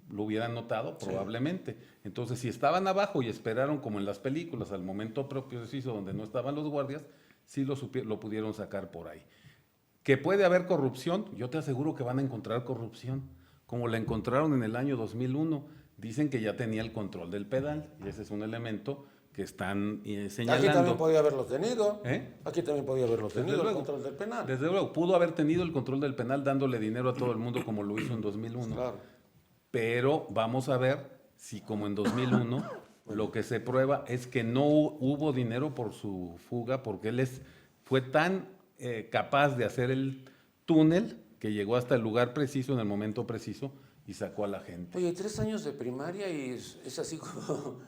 lo hubieran notado probablemente. Entonces, si estaban abajo y esperaron, como en las películas, al momento propio preciso donde no estaban los guardias, sí lo pudieron sacar por ahí. ¿Que puede haber corrupción? Yo te aseguro que van a encontrar corrupción, como la encontraron en el año 2001. Dicen que ya tenía el control del pedal, y ese es un elemento que están señalando. Aquí también podía haberlo tenido. ¿Eh? Aquí también podía haberlo Desde tenido, el luego. control del penal. Desde luego, pudo haber tenido el control del penal dándole dinero a todo el mundo como lo hizo en 2001. Claro. Pero vamos a ver si como en 2001 lo que se prueba es que no hubo dinero por su fuga, porque él fue tan capaz de hacer el túnel que llegó hasta el lugar preciso en el momento preciso y sacó a la gente. Oye, 3 años de primaria y es así como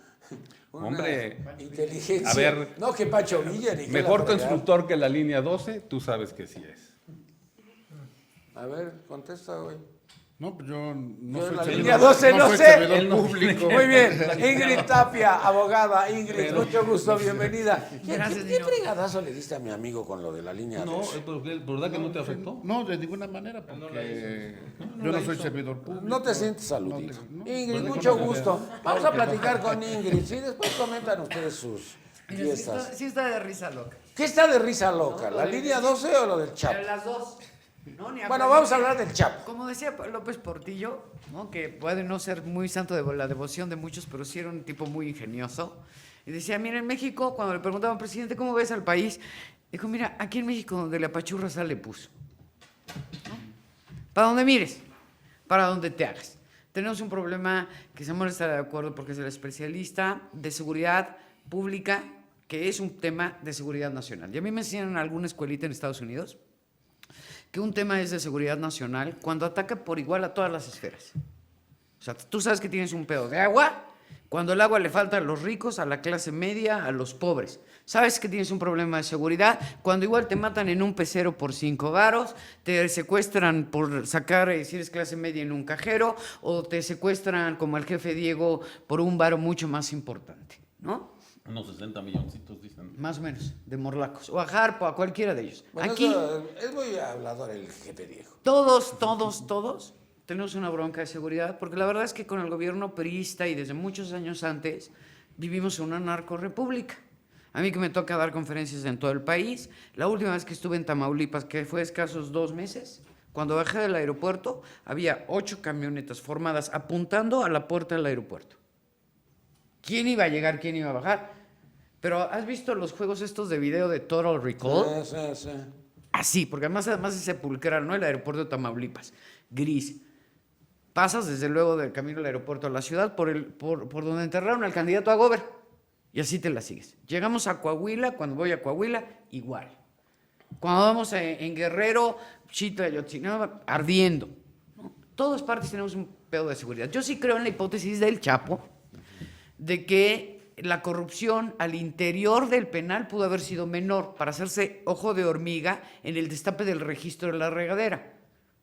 una Hombre, inteligencia. a ver, no, que Pancho Villa ni que Mejor la fregada. constructor que la línea 12, tú sabes que sí es. A ver, contesta, güey. No, pues yo no Yo soy la servidor- línea 12 no soy sé. servidor público. Muy bien, Ingrid Tapia, abogada. Ingrid, mucho gusto, bienvenida. Gracias, ¿Qué Nino. fregadazo le diste a mi amigo con lo de la línea No, 12? ¿verdad que no te afectó? No, de ninguna manera, porque yo no soy servidor público. No te sientes aludito. No, Ingrid, no, mucho no, gusto. Vamos a platicar con Ingrid. Sí, después comentan ustedes sus Mira, fiestas. sí está de risa loca. ¿Qué está de risa loca? ¿La línea 12 o lo del Chapo? Pero las dos. No, ni Bueno, acuerdo. vamos a hablar del Chapo. Como decía López Portillo, ¿no? Que puede no ser muy santo de la devoción de muchos, pero sí era un tipo muy ingenioso. Y decía, mira, en México, cuando le preguntaban, presidente, ¿cómo ves al país? Dijo, mira, aquí en México donde la pachurra sale puso. ¿No? Para donde mires, para donde te hagas. Tenemos un problema que Samuel está de acuerdo porque es el especialista de seguridad pública, que es un tema de seguridad nacional. Y a mí me enseñaron en alguna escuelita en Estados Unidos que un tema es de seguridad nacional cuando ataca por igual a todas las esferas. O sea, tú sabes que tienes un pedo de agua, cuando el agua le falta a los ricos, a la clase media, a los pobres. Sabes que tienes un problema de seguridad cuando igual te matan en un pecero por 5 varos, te secuestran por sacar, si eres clase media, en un cajero, o te secuestran, como al jefe Diego, por un varo mucho más importante, ¿no? Unos 60 milloncitos, dicen. Más o menos, de morlacos. O a Jarpo, a cualquiera de ellos. Bueno, Aquí... eso, es muy hablador el jefe Diego. Todos tenemos una bronca de seguridad, porque la verdad es que con el gobierno priista y desde muchos años antes vivimos en una narcorrepública. A mí que me toca dar conferencias en todo el país, la última vez que estuve en Tamaulipas, que fue escasos 2 meses, cuando bajé del aeropuerto, había 8 camionetas formadas apuntando a la puerta del aeropuerto. ¿Quién iba a llegar? ¿Quién iba a bajar? Pero ¿has visto los juegos estos de video de Total Recall? Sí, sí. Así, porque además es sepulcral, ¿no? El aeropuerto de Tamaulipas, gris. Pasas desde luego del camino del aeropuerto a la ciudad por donde enterraron al candidato a gober. Y así te la sigues. Llegamos a Coahuila, cuando voy a Coahuila, igual. Cuando vamos en Guerrero, Chito, Ayotzinapa, ardiendo. ¿No? Todas partes tenemos un pedo de seguridad. Yo sí creo en la hipótesis del Chapo, de que la corrupción al interior del penal pudo haber sido menor para hacerse ojo de hormiga en el destape del registro de la regadera.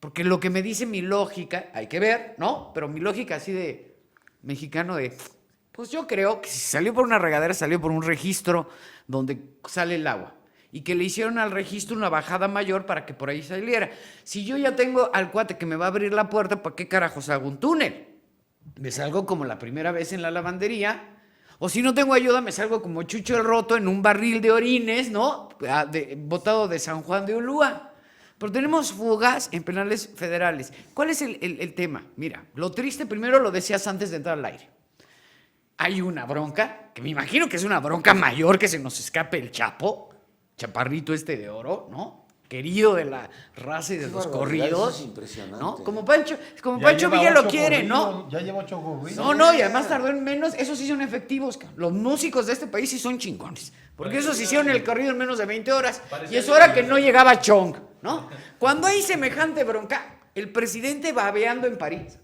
Porque lo que me dice mi lógica, hay que ver, ¿no? Pero mi lógica así de mexicano de, pues yo creo que si salió por una regadera, salió por un registro donde sale el agua. Y que le hicieron al registro una bajada mayor para que por ahí saliera. Si yo ya tengo al cuate que me va a abrir la puerta, ¿para qué carajos hago un túnel? Me salgo como la primera vez en la lavandería. O si no tengo ayuda, me salgo como Chucho el Roto en un barril de orines, ¿no? Botado de San Juan de Ulúa. Pero tenemos fugas en penales federales. ¿Cuál es el tema? Mira, lo triste primero lo decías antes de entrar al aire. Hay una bronca, que me imagino que es una bronca mayor que se nos escape el Chapo, chaparrito este de oro, ¿no? Querido de la raza y de los corridos. Eso es impresionante. ¿No? Como Pancho Villa lo quiere, ¿no? Ya lleva 8 corridos. No, y además tardó en menos, esos sí son efectivos. Los músicos de este país sí son chingones. Porque esos hicieron el corrido en menos de 20 horas. Y eso era que no llegaba Chong, ¿no? Cuando hay semejante bronca, el presidente babeando en París,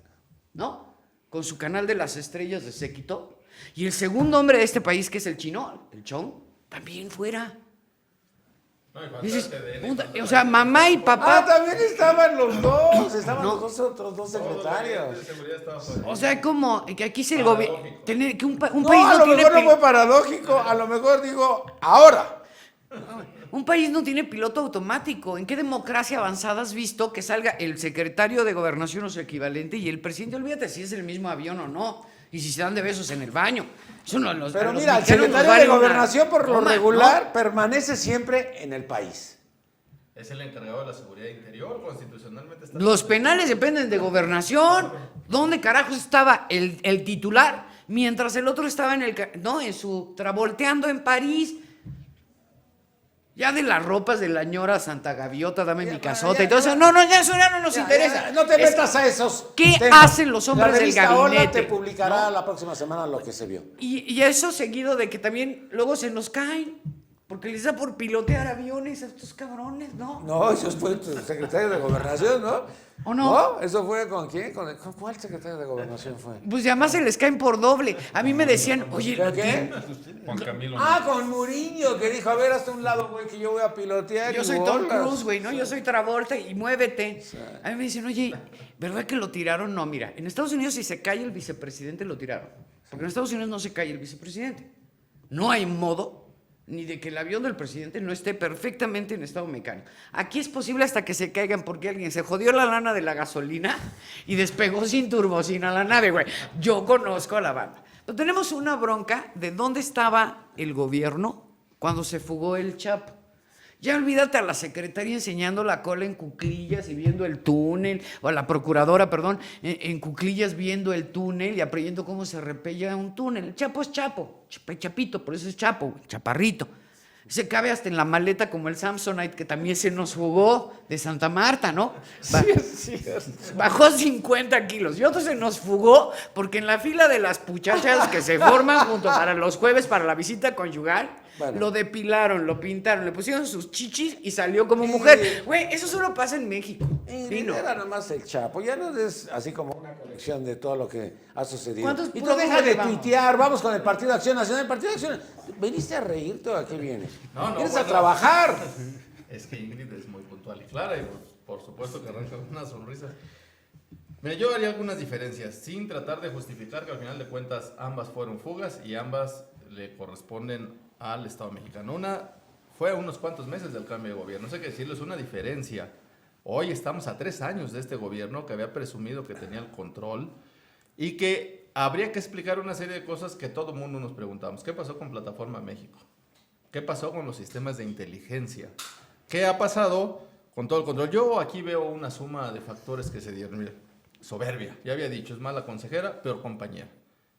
¿no? Con su canal de las estrellas de séquito. Y el segundo hombre de este país, que es el chino, el Chong, también fuera. Dices, puta, o sea, mamá y papá. También estaban los dos. Estaban los dos otros dos secretarios. O sea, como que aquí se el gobierno. Tener que un país A no lo tiene. mejor no fue paradójico. A lo mejor digo, ahora. Un país no tiene piloto automático. ¿En qué democracia avanzada has visto que salga el secretario de Gobernación o su equivalente y el presidente? Olvídate si es el mismo avión o no. Y si se dan de besos en el baño. Eso no, Pero mira, el secretario de Gobernación por lo regular permanece siempre en el país. Es el encargado de la seguridad interior, constitucionalmente está... Los penales dependen de Gobernación. ¿Dónde carajos estaba el titular? Mientras el otro estaba en su travolteando en París. Ya de las ropas de la ñora Santa Gaviota, dame mi casota y todo eso. No, ya eso ya no nos interesa. No te metas a esos ¿Qué temas. hacen los hombres la del revista Hola gabinete? te publicará la próxima semana lo que se vio. Y eso seguido de que también luego se nos caen. Porque les da por pilotear aviones a estos cabrones, ¿no? No, eso fue tu secretario de Gobernación, ¿no? ¿O no? ¿Eso fue con quién? ¿Con cuál secretario de Gobernación fue? Pues además se les caen por doble. A mí me decían, oye, ¿Qué? Juan Camilo. Con Muriño, que dijo, a ver, hasta un lado, güey, que yo voy a pilotear. yo y soy Tom bolas. Cruise, güey, ¿no? Yo soy Travolta y muévete. A mí me dicen, oye, ¿verdad que lo tiraron? No, mira, en Estados Unidos si se cae el vicepresidente lo tiraron. Porque en Estados Unidos no se cae el vicepresidente. No hay modo ni de que el avión del presidente no esté perfectamente en estado mecánico. Aquí es posible hasta que se caigan porque alguien se jodió la lana de la gasolina y despegó sin turbocina la nave, güey. Yo conozco a la banda. Pero tenemos una bronca de dónde estaba el gobierno cuando se fugó el Chapo. Ya olvídate a la secretaria enseñando la cola en cuclillas y viendo el túnel, o a la procuradora, perdón, en cuclillas viendo el túnel y aprendiendo cómo se repella un túnel. El Chapo es Chapo, Chapito, por eso es Chapo, chaparrito. Se cabe hasta en la maleta como el Samsonite que también se nos fugó de Santa Marta, ¿no? Bajó 50 kilos y otro se nos fugó porque en la fila de las muchachas que se forman junto para los jueves para la visita conyugal, lo depilaron, lo pintaron, le pusieron sus chichis y salió como mujer. Güey, eso solo pasa en México. Era nomás el Chapo, ya no es así como una colección de todo lo que ha sucedido. ¿Cuántos Y tú puros deja de llevamos? tuitear, vamos con el Partido de Acción Nacional. El Partido de Acción, ¿veniste a reírte o a qué vienes? No, ¿Vienes a bueno. trabajar? Es que Ingrid es muy puntual y clara y por supuesto que arranca con una sonrisa. Mira, yo haría algunas diferencias, sin tratar de justificar que al final de cuentas ambas fueron fugas y ambas le corresponden al Estado mexicano. Una fue a unos cuantos meses del cambio de gobierno, no sé qué decirles, una diferencia. Hoy estamos a 3 años de este gobierno que había presumido que tenía el control y que habría que explicar una serie de cosas que todo el mundo nos preguntamos. ¿Qué pasó con Plataforma México? ¿Qué pasó con los sistemas de inteligencia? ¿Qué ha pasado con todo el control? Yo aquí veo una suma de factores que se dieron. Mira, soberbia, ya había dicho, es mala consejera, peor compañera.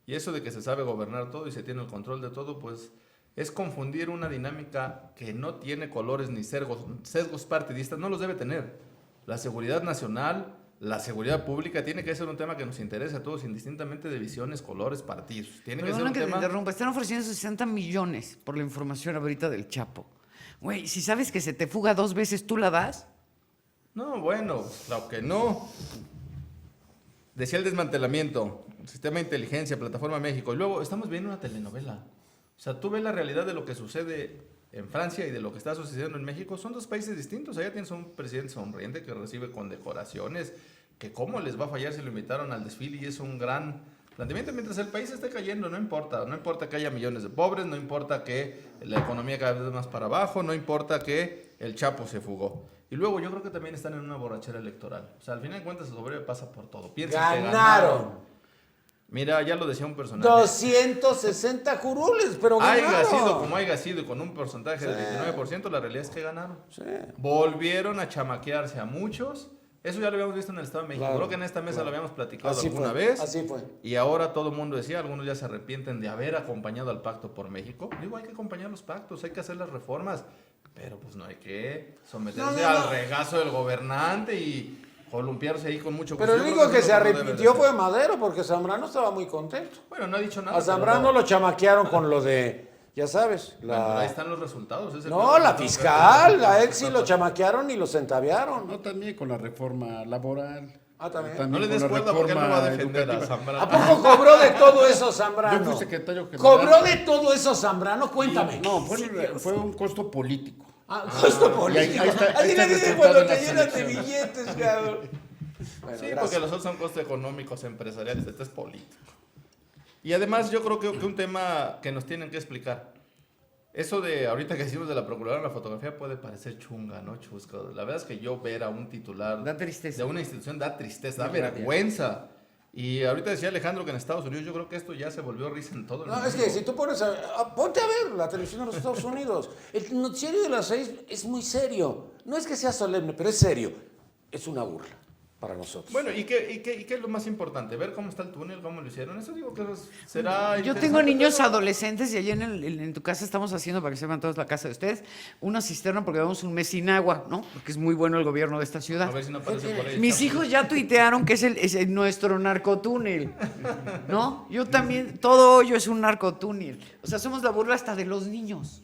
Y eso de que se sabe gobernar todo y se tiene el control de todo, pues es confundir una dinámica que no tiene colores ni sesgos partidistas, no los debe tener. La seguridad nacional, la seguridad pública tiene que ser un tema que nos interese a todos, indistintamente de visiones, colores, partidos. Tiene que ser Perdona un que te tema... interrumpa, están ofreciendo 60 millones por la información ahorita del Chapo. Güey, si sabes que se te fuga 2 veces, ¿tú la das? No, bueno, claro que no. Decía el desmantelamiento, sistema de inteligencia, plataforma México, y luego estamos viendo una telenovela. O sea, tú ves la realidad de lo que sucede en Francia y de lo que está sucediendo en México. Son 2 países distintos. Allá tienes un presidente sonriente que recibe condecoraciones, que cómo les va a fallar si lo invitaron al desfile, y es un gran planteamiento. Mientras el país esté cayendo, no importa que haya millones de pobres, no importa que la economía cada vez más para abajo, no importa que el Chapo se fugó. Y luego yo creo que también están en una borrachera electoral. O sea, al final de cuentas el sobre pasa por todo. Piensan que Ganaron. Mira, ya lo decía un personaje. 260 curules, pero ganaron. Haya sido como haya sido y con un porcentaje del 29%, la realidad es que ganaron. Sí. Volvieron a chamaquearse a muchos. Eso ya lo habíamos visto en el Estado de México. Claro, Creo que en esta mesa claro. lo habíamos platicado Así alguna fue, vez. así fue. Y ahora todo el mundo decía, algunos ya se arrepienten de haber acompañado al pacto por México. Digo, hay que acompañar los pactos, hay que hacer las reformas. Pero pues no hay que someterse al regazo del gobernante y columpiarse ahí con mucho Pero el Yo único creo que eso se no debe de arrepintió ser. fue Madero, porque Zambrano estaba muy contento. Bueno, no ha dicho nada. A Zambrano pero- lo chamaquearon con lo de, ya sabes, Bueno, pero ahí la... están los resultados. es el No, problema, la tengo que fiscal, ver. a él sí lo chamaquearon y lo centavearon. No, también con la reforma laboral. Ah, también. No le con des la cuerda porque él no va a reforma defender a educativa. Zambrano. ¿A poco cobró de todo eso Zambrano? Yo fui secretario general. ¿Cobró de todo eso Zambrano? Cuéntame. No, fue un costo político. Ah, costo político. ahí está Así le el dicen resultado cuando en te las llenan de elecciones. billetes, cabrón. Bueno, Sí, gracias. porque los otros son costos económicos, empresariales, este es político. Y además yo creo que un tema que nos tienen que explicar. Eso de ahorita que decimos de la procuradora, la fotografía puede parecer chunga, ¿no? Chusca. La verdad es que yo ver a un titular Da tristeza. de una institución da tristeza, da Da rabia. vergüenza. Y ahorita decía Alejandro que en Estados Unidos yo creo que esto ya se volvió risa en todo el No, mundo. es que si tú pones ponte a ver la televisión de los Estados Unidos. El noticiero de las 6 es muy serio. No es que sea solemne, pero es serio. Es una burla para nosotros. Bueno, ¿y qué es lo más importante? Ver cómo está el túnel, cómo lo hicieron. Eso digo que será Yo interesante, tengo niños pero- adolescentes y allá en tu casa estamos haciendo, para que sepan todos la casa de ustedes, una cisterna porque llevamos un mes sin agua, ¿no? Porque es muy bueno el gobierno de esta ciudad. A ver si no aparece por ahí. Mis hijos ya tuitearon que es nuestro narcotúnel, ¿no? Yo también, todo hoyo es un narcotúnel. O sea, somos la burla hasta de los niños.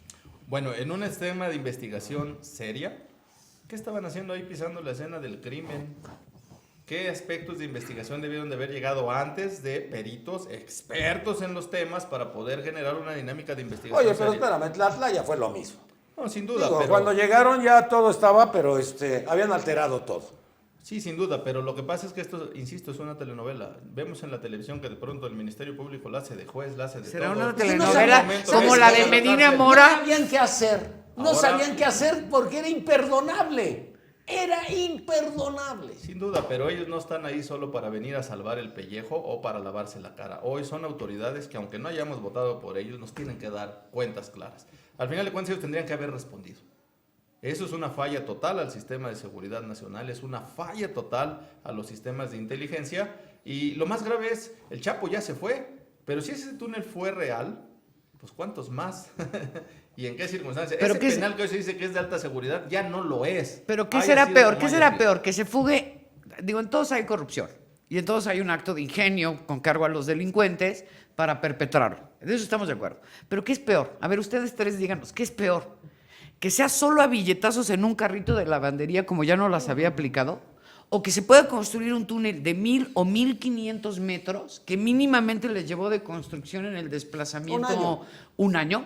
Bueno, en un esquema de investigación seria, ¿qué estaban haciendo ahí pisando la escena del crimen? ¿Qué aspectos de investigación debieron de haber llegado antes de peritos expertos en los temas para poder generar una dinámica de investigación Oye, pero seria? espérame, la playa fue lo mismo. No, sin duda, Digo, pero... cuando llegaron ya todo estaba, pero habían alterado todo. Sí, sin duda, pero lo que pasa es que esto, insisto, es una telenovela. Vemos en la televisión que de pronto el Ministerio Público la hace de juez, la hace de Será todo. una no telenovela momento como que la se de va a Medina cárcel. No Mora. sabían qué hacer. No Ahora- sabían qué hacer porque era imperdonable. Era imperdonable. Sin duda, pero ellos no están ahí solo para venir a salvar el pellejo o para lavarse la cara. Hoy son autoridades que aunque no hayamos votado por ellos, nos tienen que dar cuentas claras. Al final de cuentas ellos tendrían que haber respondido. Eso es una falla total al sistema de seguridad nacional, es una falla total a los sistemas de inteligencia. Y lo más grave es, el Chapo ya se fue, pero si ese túnel fue real, pues ¿cuántos más? ¿Y en qué circunstancias? Pero Ese ¿qué es- penal que hoy se dice que es de alta seguridad ya no lo es. Pero ¿qué Haya será sido peor? como ¿Qué haya será sido. peor? Que se fugue. Digo, en todos hay corrupción. Y en todos hay un acto de ingenio con cargo a los delincuentes para perpetrarlo. De eso estamos de acuerdo. Pero ¿qué es peor? A ver, ustedes tres díganos, ¿qué es peor? ¿Que sea solo a billetazos en un carrito de lavandería como ya no las había aplicado? ¿O que se pueda construir un túnel de 1,000 o 1,500 metros que mínimamente les llevó de construcción en el desplazamiento un año?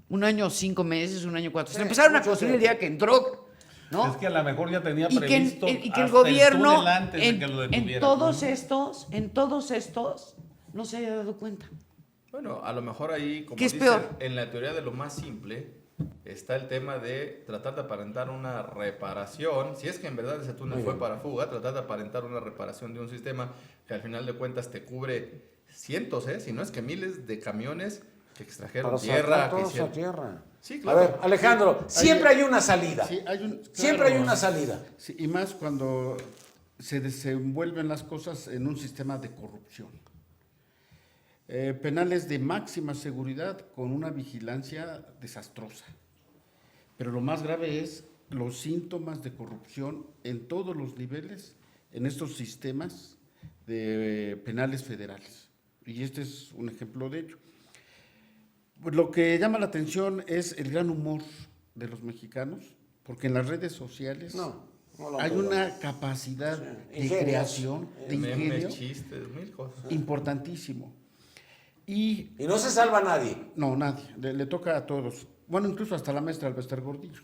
Un año 5 meses, un año 4. Se Sí, empezaron a mucho construir el tiempo. día que entró, ¿no? Es que a lo mejor ya tenía y que, previsto y que el hasta gobierno túnel antes de que lo en detuvieran, todos ¿no? estos no se haya dado cuenta. Bueno, a lo mejor ahí, como ¿Qué es dicen, peor? en la teoría de lo más simple, está el tema de tratar de aparentar una reparación. Si es que en verdad ese túnel fue para fuga, tratar de aparentar una reparación de un sistema que al final de cuentas te cubre cientos, si no es que miles de camiones que extrajeron Para tierra. sacar Que todos a hicieron... tierra. Sí, A claro. ver, Alejandro, siempre hay una salida. Sí, Siempre hay claro. una salida. Sí, y más cuando se desenvuelven las cosas en un sistema de corrupción. penales de máxima seguridad con una vigilancia desastrosa. Pero lo más grave es los síntomas de corrupción en todos los niveles en estos sistemas de penales federales. Y este es un ejemplo de ello. Pues lo que llama la atención es el gran humor de los mexicanos, porque en las redes sociales No lo hay dudo. una capacidad de Ingenios. creación, de ingenio, Memes, chistes, mil cosas. importantísimo. Y Y no se salva nadie. no, nadie, le toca a todos. Bueno, incluso hasta la maestra Albester Gordillo,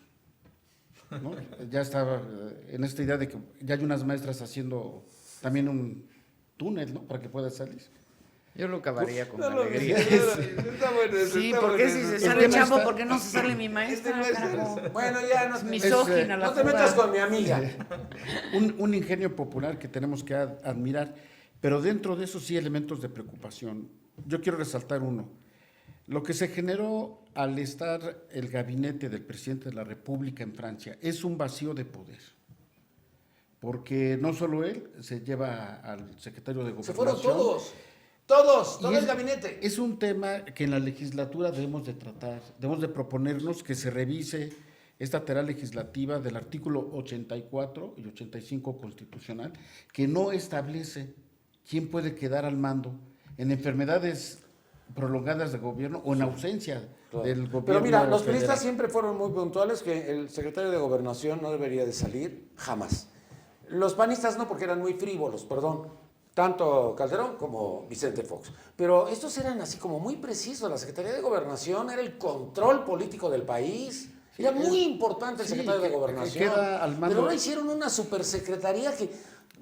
¿no? Ya estaba en esta idea de que ya hay unas maestras haciendo también un túnel, ¿no? Para que pueda salir. Yo lo acabaría con No lo vi, alegría. está bueno eso, Sí, está ¿por qué bueno si eso. se El sale tema chavo, está- por qué no se sale mi maestra? carajo? Bueno, ya no Es te, misógina la no te metas fuga. con mi amiga. Un ingenio popular que tenemos que admirar, pero dentro de eso sí elementos de preocupación. Yo quiero resaltar uno. Lo que se generó al estar el gabinete del presidente de la República en Francia es un vacío de poder, porque no solo él se lleva al secretario de Se Gobernación. fueron todos, Y todo el gabinete. Es un tema que en la legislatura debemos de tratar, debemos de proponernos que se revise esta tarea legislativa del artículo 84 y 85 constitucional, que no establece quién puede quedar al mando en enfermedades prolongadas de gobierno o en ausencia del gobierno. Pero mira, los federal. periodistas siempre fueron muy puntuales que el secretario de Gobernación no debería de salir jamás. Los panistas no, porque eran muy frívolos, perdón. Tanto Calderón como Vicente Fox. Pero estos eran así como muy precisos. La Secretaría de Gobernación era el control político del país. Era muy importante el sí, secretario de que Gobernación. queda al mando- Pero ahora hicieron una supersecretaría que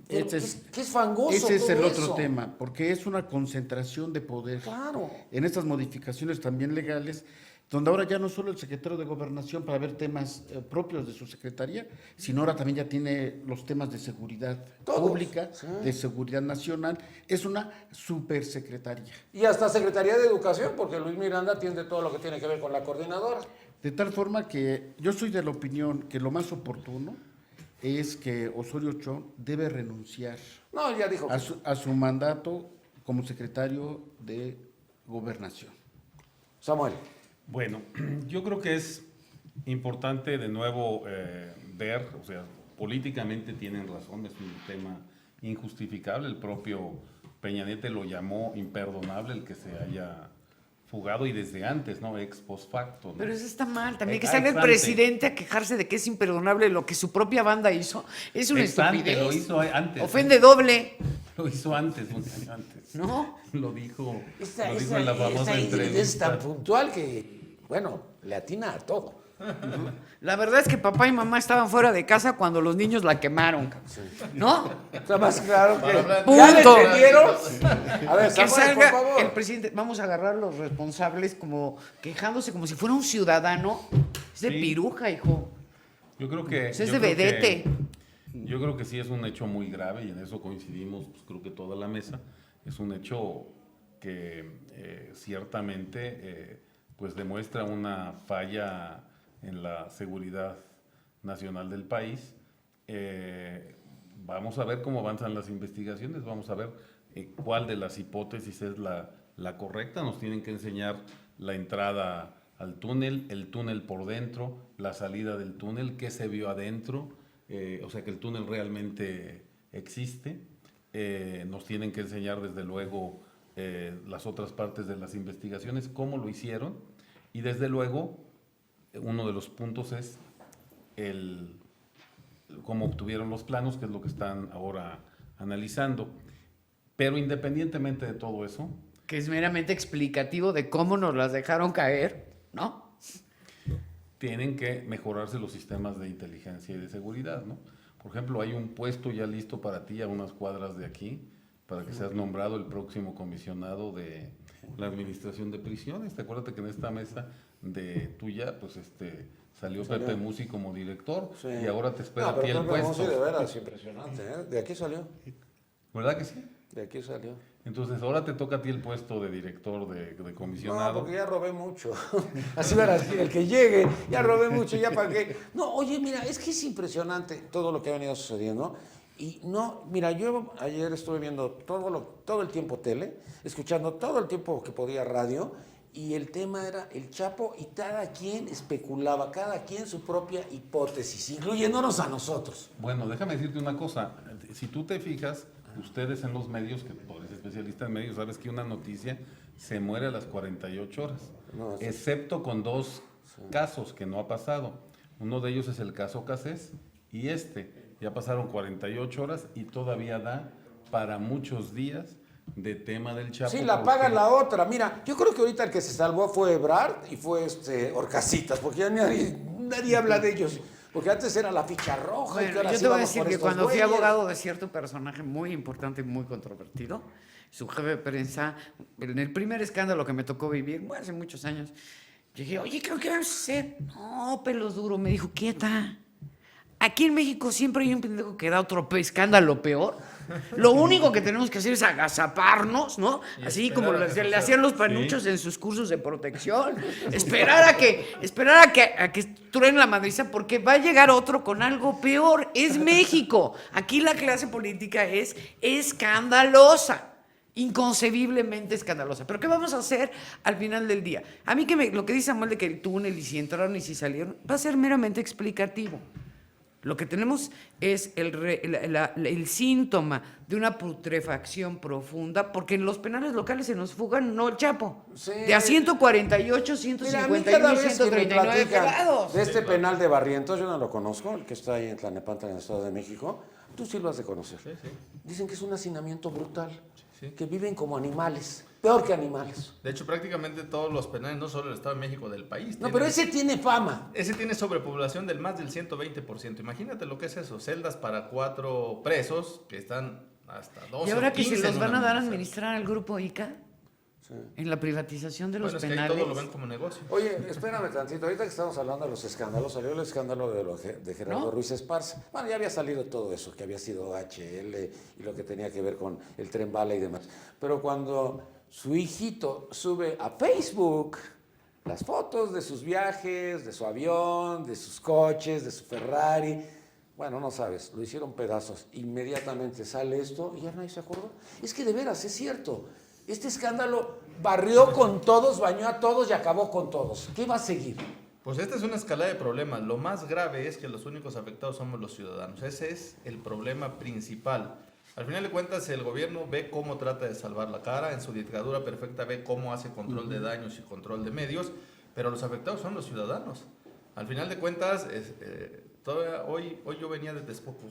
es fangoso. Ese es todo el otro eso. tema, porque es una concentración de poder. Claro. En estas modificaciones también legales, donde ahora ya no solo el secretario de Gobernación para ver temas propios de su secretaría, sino ahora también ya tiene los temas de seguridad Todos, pública, sí. de seguridad nacional. Es una supersecretaría. Y hasta Secretaría de Educación, porque Luis Miranda atiende todo lo que tiene que ver con la coordinadora. De tal forma que yo soy de la opinión que lo más oportuno es que Osorio Chong debe renunciar No, ya dijo. a su mandato como secretario de Gobernación. Samuel. Bueno, yo creo que es importante de nuevo ver, o sea, políticamente tienen razón, es un tema injustificable. El propio Peña Nieto lo llamó imperdonable el que se haya fugado y desde antes, ¿no? Ex post facto, ¿no? Pero eso está mal. También que Ex salga el ante. presidente a quejarse de que es imperdonable lo que su propia banda hizo. Es una Ex ante, estupidez. lo hizo antes. Ofende doble, Lo hizo antes, un año antes. ¿no? Lo dijo, Esta, lo dijo esta- en la esta famosa Ingrid es entrevista. tan puntual que, bueno, le atina a todo. La verdad es que papá y mamá estaban fuera de casa cuando los niños la quemaron, ¿no? Está más claro que. Punto. ¿Ya le entendieron? A ver, Que Samuel, salga por favor. el presidente, vamos a agarrar a los responsables como quejándose como si fuera un ciudadano. Es de Sí. piruja, hijo. Yo creo que. Pues es yo de creo que- vedete. Yo creo que sí es un hecho muy grave y en eso coincidimos, pues, creo que toda la mesa. Es un hecho que ciertamente pues demuestra una falla en la seguridad nacional del país. Vamos a ver cómo avanzan las investigaciones, vamos a ver cuál de las hipótesis es la correcta. Nos tienen que enseñar la entrada al túnel, el túnel por dentro, la salida del túnel, qué se vio adentro, o sea que el túnel realmente existe. Nos tienen que enseñar desde luego las otras partes de las investigaciones, cómo lo hicieron y desde luego uno de los puntos es cómo obtuvieron los planos, que es lo que están ahora analizando. Pero independientemente de todo eso, Que es meramente explicativo de cómo nos las dejaron caer, ¿no? tienen que mejorarse los sistemas de inteligencia y de seguridad, ¿no? Por ejemplo, hay un puesto ya listo para ti a unas cuadras de aquí, para que seas nombrado el próximo comisionado de la administración de prisiones. Te acuerdas que en esta mesa de tuya, pues salió Pepe Musi como director Sí. y ahora te espera No, a ti pero el Pepe puesto. Musi de veras impresionante, ¿eh? De aquí salió. ¿Verdad que sí? De aquí salió. Entonces ahora te toca a ti el puesto de director de No, comisionado. porque ya robé mucho. Así verás, el que llegue, ya robé mucho, ya pagué. No, oye, mira, es que es impresionante todo lo que ha venido sucediendo. Y no, mira, yo ayer estuve viendo todo el tiempo tele, escuchando todo el tiempo que podía radio, y el tema era el Chapo, y cada quien especulaba, cada quien su propia hipótesis, incluyéndonos a nosotros. Bueno, déjame decirte una cosa. Si tú te fijas, ustedes en los medios, que tú eres especialista en medios, sabes que una noticia se muere a las 48 horas, No, sí. excepto con dos casos que no ha pasado. Uno de ellos es el caso Cassés y ya pasaron 48 horas y todavía da para muchos días de tema del Chapo. Sí, la paga la otra. Mira, yo creo que ahorita el que se salvó fue Ebrard y fue Orcasitas, porque ya nadie habla de ellos. Porque antes era la ficha roja. y que Bueno, ahora yo sí te voy a vamos decir por que estos cuando fui güeyes. abogado de cierto personaje muy importante y muy controvertido, su jefe de prensa, en el primer escándalo que me tocó vivir, bueno, hace muchos años, dije, oye, ¿qué vamos a hacer? No, pelos duro. Me dijo, quieta. Aquí en México siempre hay un pendejo que da otro escándalo peor. Lo único que tenemos que hacer es agazaparnos, ¿no? Y Así esperar como a que le hacían los suceda. panuchos en sus cursos de protección. Esperar a que truene la madriza, porque va a llegar otro con algo peor. Es México. Aquí la clase política es escandalosa. Inconcebiblemente escandalosa. Pero ¿qué vamos a hacer al final del día? A mí lo que dice Samuel de que el túnel y si entraron y si salieron, va a ser meramente explicativo. Lo que tenemos es el síntoma de una putrefacción profunda, porque en los penales locales se nos fugan, no el Chapo. Sí. De a 148, Mira, a mí 151 cada y vez que me 139 platican pelados. de este penal de Barrientos, yo no lo conozco, el que está ahí en Tlalnepantla, en el Estado de México, tú sí lo has de conocer. Sí, sí. Dicen que es un hacinamiento brutal, Sí. que viven como animales, peor que animales. De hecho, prácticamente todos los penales, no solo del Estado de México, del país. No, pero ese tiene fama. Ese tiene sobrepoblación del más del 120%. Imagínate lo que es eso. Celdas para 4 presos que están hasta 12 Y ahora o que se 15 los en van una a dar a misma administrar al grupo ICA, en la privatización de los Bueno, es que ahí penales. todo lo ven como negocio. Oye, espérame tantito, ahorita que estamos hablando de los escándalos, salió el escándalo de Gerardo ¿No? Ruiz Esparza. Bueno, ya había salido todo eso, que había sido HL y lo que tenía que ver con el Tren Bala y demás. Pero cuando su hijito sube a Facebook las fotos de sus viajes, de su avión, de sus coches, de su Ferrari, bueno, no sabes, lo hicieron pedazos. Inmediatamente sale esto y ya nadie se acordó. Es que de veras, es cierto. Este escándalo barrió con todos, bañó a todos y acabó con todos. ¿Qué va a seguir? Pues esta es una escalada de problemas. Lo más grave es que los únicos afectados somos los ciudadanos. Ese es el problema principal. Al final de cuentas, el gobierno ve cómo trata de salvar la cara. En su dictadura perfecta ve cómo hace control de daños y control de medios. Pero los afectados son los ciudadanos. Al final de cuentas, todavía hoy yo venía de Texcoco.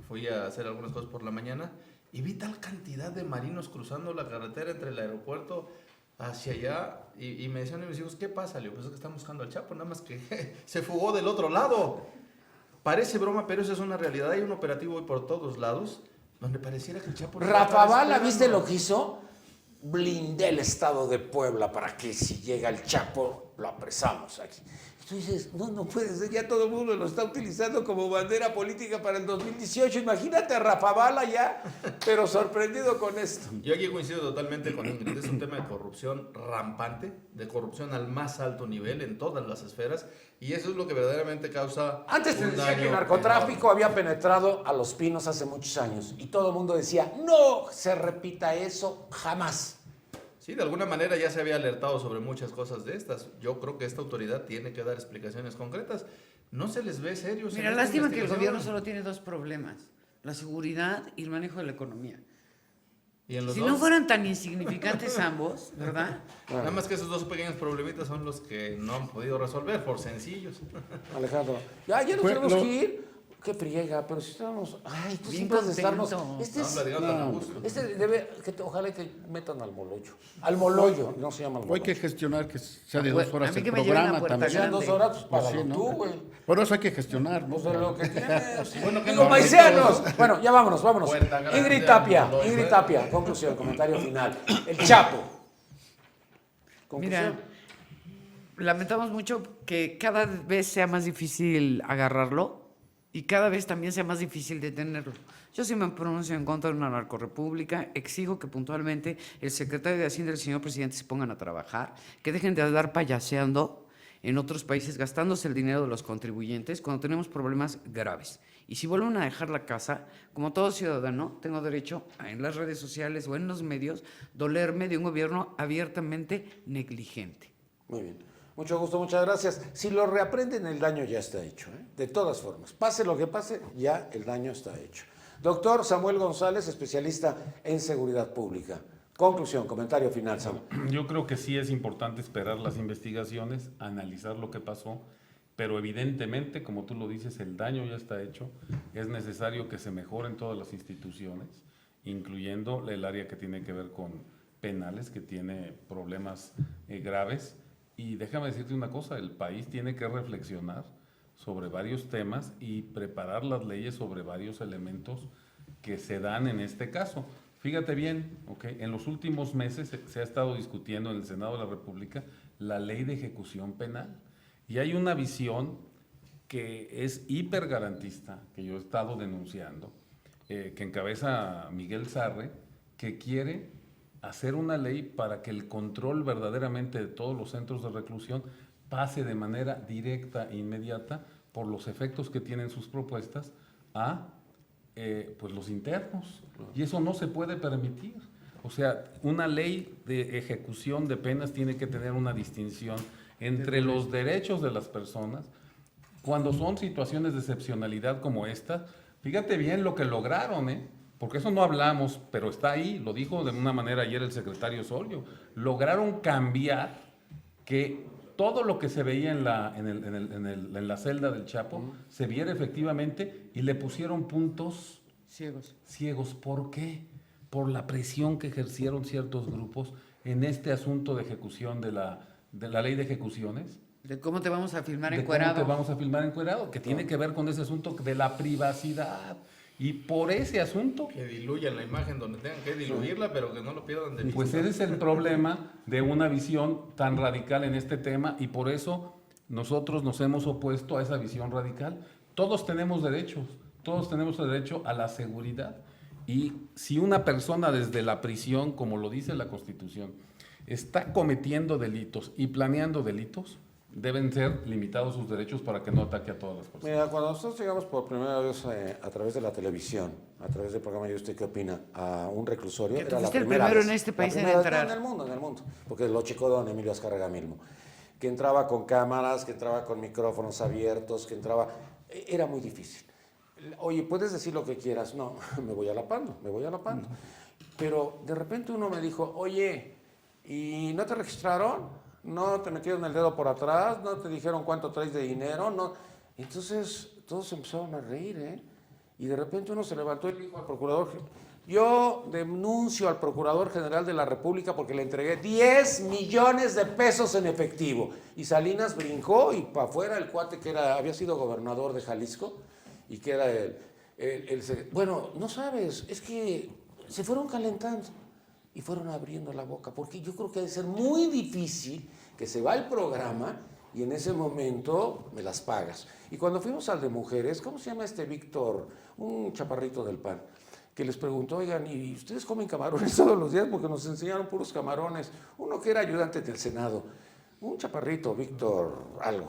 Fui a hacer algunas cosas por la mañana y vi tal cantidad de marinos cruzando la carretera entre el aeropuerto hacia allá y me decían mis hijos, ¿qué pasa? Le digo, pues es que están buscando al Chapo, nada más que se fugó del otro lado. Parece broma, pero eso es una realidad. Hay un operativo hoy por todos lados donde pareciera que el Chapo... no Rafa está Bala, esperando. ¿viste lo que hizo? Blindé el estado de Puebla para que si llega el Chapo, lo apresamos aquí. Y tú dices, no puede ser, ya todo el mundo lo está utilizando como bandera política para el 2018. Imagínate a Rafa Bala ya, pero sorprendido con esto. Yo aquí coincido totalmente con Ingrid. Es un tema de corrupción rampante, de corrupción al más alto nivel en todas las esferas, y eso es lo que verdaderamente causa. Antes te un decía que daño el narcotráfico había penetrado a Los Pinos hace muchos años y todo el mundo decía, no se repita eso jamás. Sí, de alguna manera ya se había alertado sobre muchas cosas de estas. Yo creo que esta autoridad tiene que dar explicaciones concretas. No se les ve serios. Mira, en esta lástima que el investigación. gobierno solo tiene dos problemas: la seguridad y el manejo de la economía. Y en los Si dos, no fueran tan insignificantes ambos, ¿verdad? nada más que esos dos pequeños problemitas son los que no han podido resolver por sencillos. Alejandro, ya nos Pues, tenemos lo- que ir. Qué friega, pero si estamos... Ay, tú Bien siempre has de estarnos... contento. Este No, es... platicando tan a gusto. Este debe, ojalá que metan al Moloyo. Al Moloyo, no se llama al Hay Moloyo. que gestionar que sea de A 2 horas mí el que me lleven a programa Puerta también. Sean Grande. 2 horas, pues Pues págalo sí, ¿no? tú, güey. Por eso hay que gestionar, ¿no? Pues de lo que tienes. Bueno, que Digo, no- paisanos. Bueno, ya vámonos. Puerta Grande, Ingrid Tapia, Moloyo. Ingrid Tapia, conclusión, comentario final. El Chapo. Conclusión. Mira, lamentamos mucho que cada vez sea más difícil agarrarlo y cada vez también sea más difícil detenerlo. Yo sí me pronuncio en contra de una narcorrepública, exijo que puntualmente el secretario de Hacienda y el señor presidente se pongan a trabajar, que dejen de andar payaseando en otros países gastándose el dinero de los contribuyentes cuando tenemos problemas graves. Y si vuelven a dejar la casa, como todo ciudadano, tengo derecho en las redes sociales o en los medios dolerme de un gobierno abiertamente negligente. Muy bien. Mucho gusto, muchas gracias. Si lo reaprenden, el daño ya está hecho, ¿eh? De todas formas. Pase lo que pase, ya el daño está hecho. Doctor Samuel González, especialista en seguridad pública. Conclusión, comentario final, Samuel. Yo creo que sí es importante esperar las investigaciones, analizar lo que pasó, pero evidentemente, como tú lo dices, el daño ya está hecho. Es necesario que se mejoren todas las instituciones, incluyendo el área que tiene que ver con penales, que tiene problemas graves. Y déjame decirte una cosa, el país tiene que reflexionar sobre varios temas y preparar las leyes sobre varios elementos que se dan en este caso. Fíjate bien, en los últimos meses se ha estado discutiendo en el Senado de la República la ley de ejecución penal. Y hay una visión que es hipergarantista, que yo he estado denunciando, que encabeza Miguel Sarre, que quiere hacer una ley para que el control verdaderamente de todos los centros de reclusión pase de manera directa e inmediata por los efectos que tienen sus propuestas a pues los internos. Y eso no se puede permitir. O sea, una ley de ejecución de penas tiene que tener una distinción entre los derechos de las personas, cuando son situaciones de excepcionalidad como esta. Fíjate bien lo que lograron, porque eso no hablamos, pero está ahí, lo dijo de una manera ayer el secretario Osorio. Lograron cambiar que todo lo que se veía en la celda del Chapo se viera efectivamente, y le pusieron puntos ciegos. ¿Por qué? Por la presión que ejercieron ciertos grupos en este asunto de ejecución de la ley de ejecuciones. ¿De cómo te vamos a filmar ¿De encuerado? cómo te vamos a filmar encuerado? Que tiene que ver con ese asunto de la privacidad. Y por ese asunto, Que diluyan la imagen donde tengan que diluirla, pero que no lo pierdan de vista. pues ese es el problema de una visión tan radical en este tema, y por eso nosotros nos hemos opuesto a esa visión radical. Todos tenemos derechos, todos tenemos el derecho a la seguridad. Y si una persona desde la prisión, como lo dice la Constitución, está cometiendo delitos y planeando delitos, deben ser limitados sus derechos para que no ataque a todas las personas. Mira, cuando nosotros llegamos por primera vez a través de la televisión, a través del programa ¿Y usted qué opina?, a un reclusorio, Que tú era la fuiste el primera primero vez. en este La país en primera vez, entrar. no, en el mundo, porque lo checó don Emilio Azcárraga mismo, que entraba con cámaras, que entraba con micrófonos abiertos, que entraba... Era muy difícil. Oye, puedes decir lo que quieras. No, me voy a la pando. Pero de repente uno me dijo, oye, ¿y no te registraron? ¿No te metieron el dedo por atrás? ¿No te dijeron cuánto traes de dinero? No. Entonces todos empezaron a reír, Y de repente uno se levantó y dijo al procurador, yo denuncio al Procurador General de la República porque le entregué 10 millones de pesos en efectivo. Y Salinas brincó y para afuera el cuate que había sido gobernador de Jalisco y que era bueno, no sabes, es que se fueron calentando y fueron abriendo la boca, porque yo creo que debe ser muy difícil que se va el programa y en ese momento me las pagas. Y cuando fuimos al de mujeres, ¿cómo se llama este Víctor? Un chaparrito del PAN, que les preguntó, oigan, ¿y ustedes comen camarones todos los días? Porque nos enseñaron puros camarones. Uno que era ayudante del Senado, un chaparrito, Víctor algo,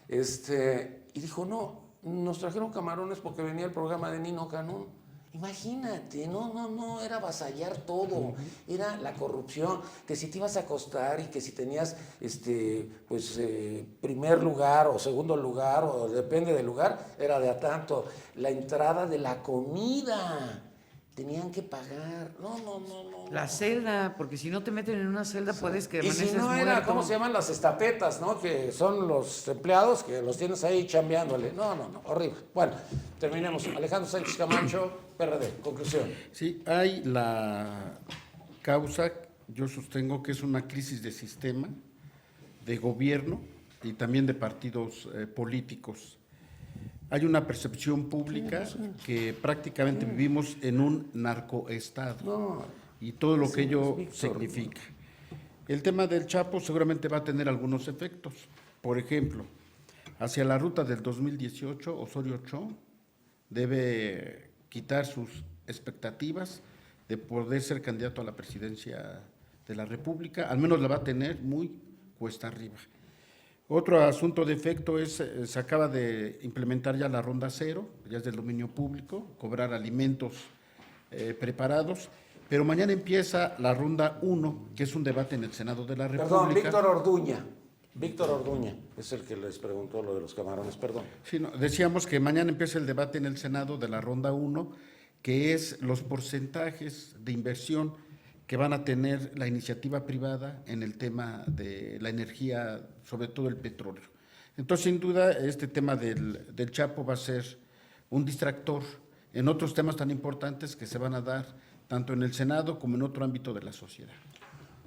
y dijo, no, nos trajeron camarones porque venía el programa de Nino Canún. Imagínate, no, era avasallar todo, era la corrupción, que si te ibas a acostar y que si tenías, primer lugar o segundo lugar, o depende del lugar, era de a tanto. La entrada de la comida, tenían que pagar, no. La celda, porque si no te meten en una celda puedes que Y si amaneces no era, muerto. ¿cómo se llaman las estapetas, no? Que son los empleados que los tienes ahí chambeándole. No, horrible. Bueno, terminemos. Alejandro Sánchez Camacho, PRD, conclusión. Sí, hay la causa, yo sostengo que es una crisis de sistema, de gobierno y también de partidos políticos. Hay una percepción pública que prácticamente vivimos en un narcoestado y todo lo que ello significa. El tema del Chapo seguramente va a tener algunos efectos. Por ejemplo, hacia la ruta del 2018, Osorio Chong debe quitar sus expectativas de poder ser candidato a la presidencia de la República, al menos la va a tener muy cuesta arriba. Otro asunto de efecto es, se acaba de implementar ya la ronda cero, ya es del dominio público, cobrar alimentos preparados, pero mañana empieza la ronda 1, que es un debate en el Senado de la República. Perdón, Víctor Orduña. Víctor Orduña es el que les preguntó lo de los camarones, perdón. Sí, no, decíamos que mañana empieza el debate en el Senado de la ronda 1, que es los porcentajes de inversión que van a tener la iniciativa privada en el tema de la energía, sobre todo el petróleo. Entonces, sin duda, este tema del Chapo va a ser un distractor en otros temas tan importantes que se van a dar tanto en el Senado como en otro ámbito de la sociedad.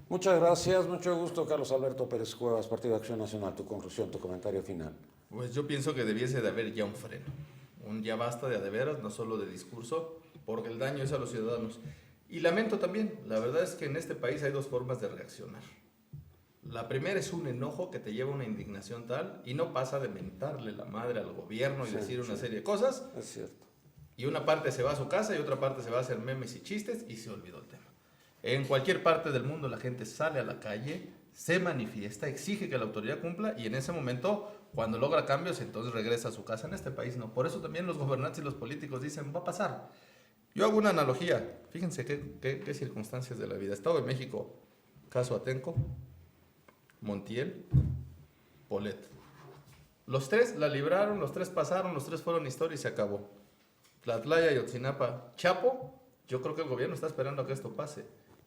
Muchas gracias, mucho gusto, Carlos Alberto Pérez Cuevas, Partido de Acción Nacional. Tu conclusión, tu comentario final. Pues yo pienso que debiese de haber ya un freno, un ya basta de veras, no solo de discurso, porque el daño es a los ciudadanos. Y lamento también, la verdad es que en este país hay dos formas de reaccionar. La primera es un enojo que te lleva a una indignación tal y no pasa de mentarle la madre al gobierno y decir una serie de cosas. Es cierto. Y una parte se va a su casa y otra parte se va a hacer memes y chistes y se olvidó el tema. En cualquier parte del mundo la gente sale a la calle, se manifiesta, exige que la autoridad cumpla y en ese momento, cuando logra cambios, entonces regresa a su casa. En este país no. Por eso también los gobernantes y los políticos dicen, va a pasar. Yo hago una analogía. Fíjense qué circunstancias de la vida. Estado de México, caso Atenco, Montiel, Polet. Los tres la libraron, los tres pasaron, los tres fueron historia y se acabó. Tlatlaya y Otzinapa, Chapo, yo creo que el gobierno está esperando a que esto pase.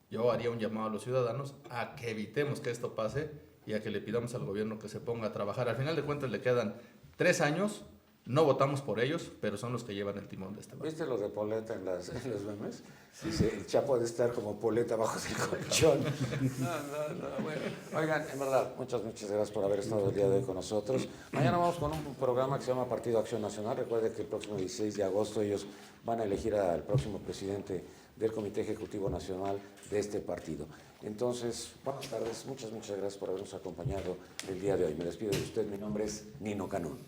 Yo haría un llamado a los ciudadanos a que evitemos que esto pase y a que le pidamos al gobierno que se ponga a trabajar. Al final de cuentas le quedan 3 años, no votamos por ellos, pero son los que llevan el timón de este país. ¿Viste los de Poleta en los memes? Dice, el Chapo ha de estar como Poleta bajo el colchón. No, bueno. Oigan, en verdad, muchas gracias por haber estado el día de hoy con nosotros. Mañana vamos con un programa que se llama Partido Acción Nacional. Recuerde que el próximo 16 de agosto ellos van a elegir al próximo presidente del Comité Ejecutivo Nacional de este partido. Entonces, buenas tardes, muchas gracias por habernos acompañado el día de hoy. Me despido de usted, mi nombre es Nino Canún.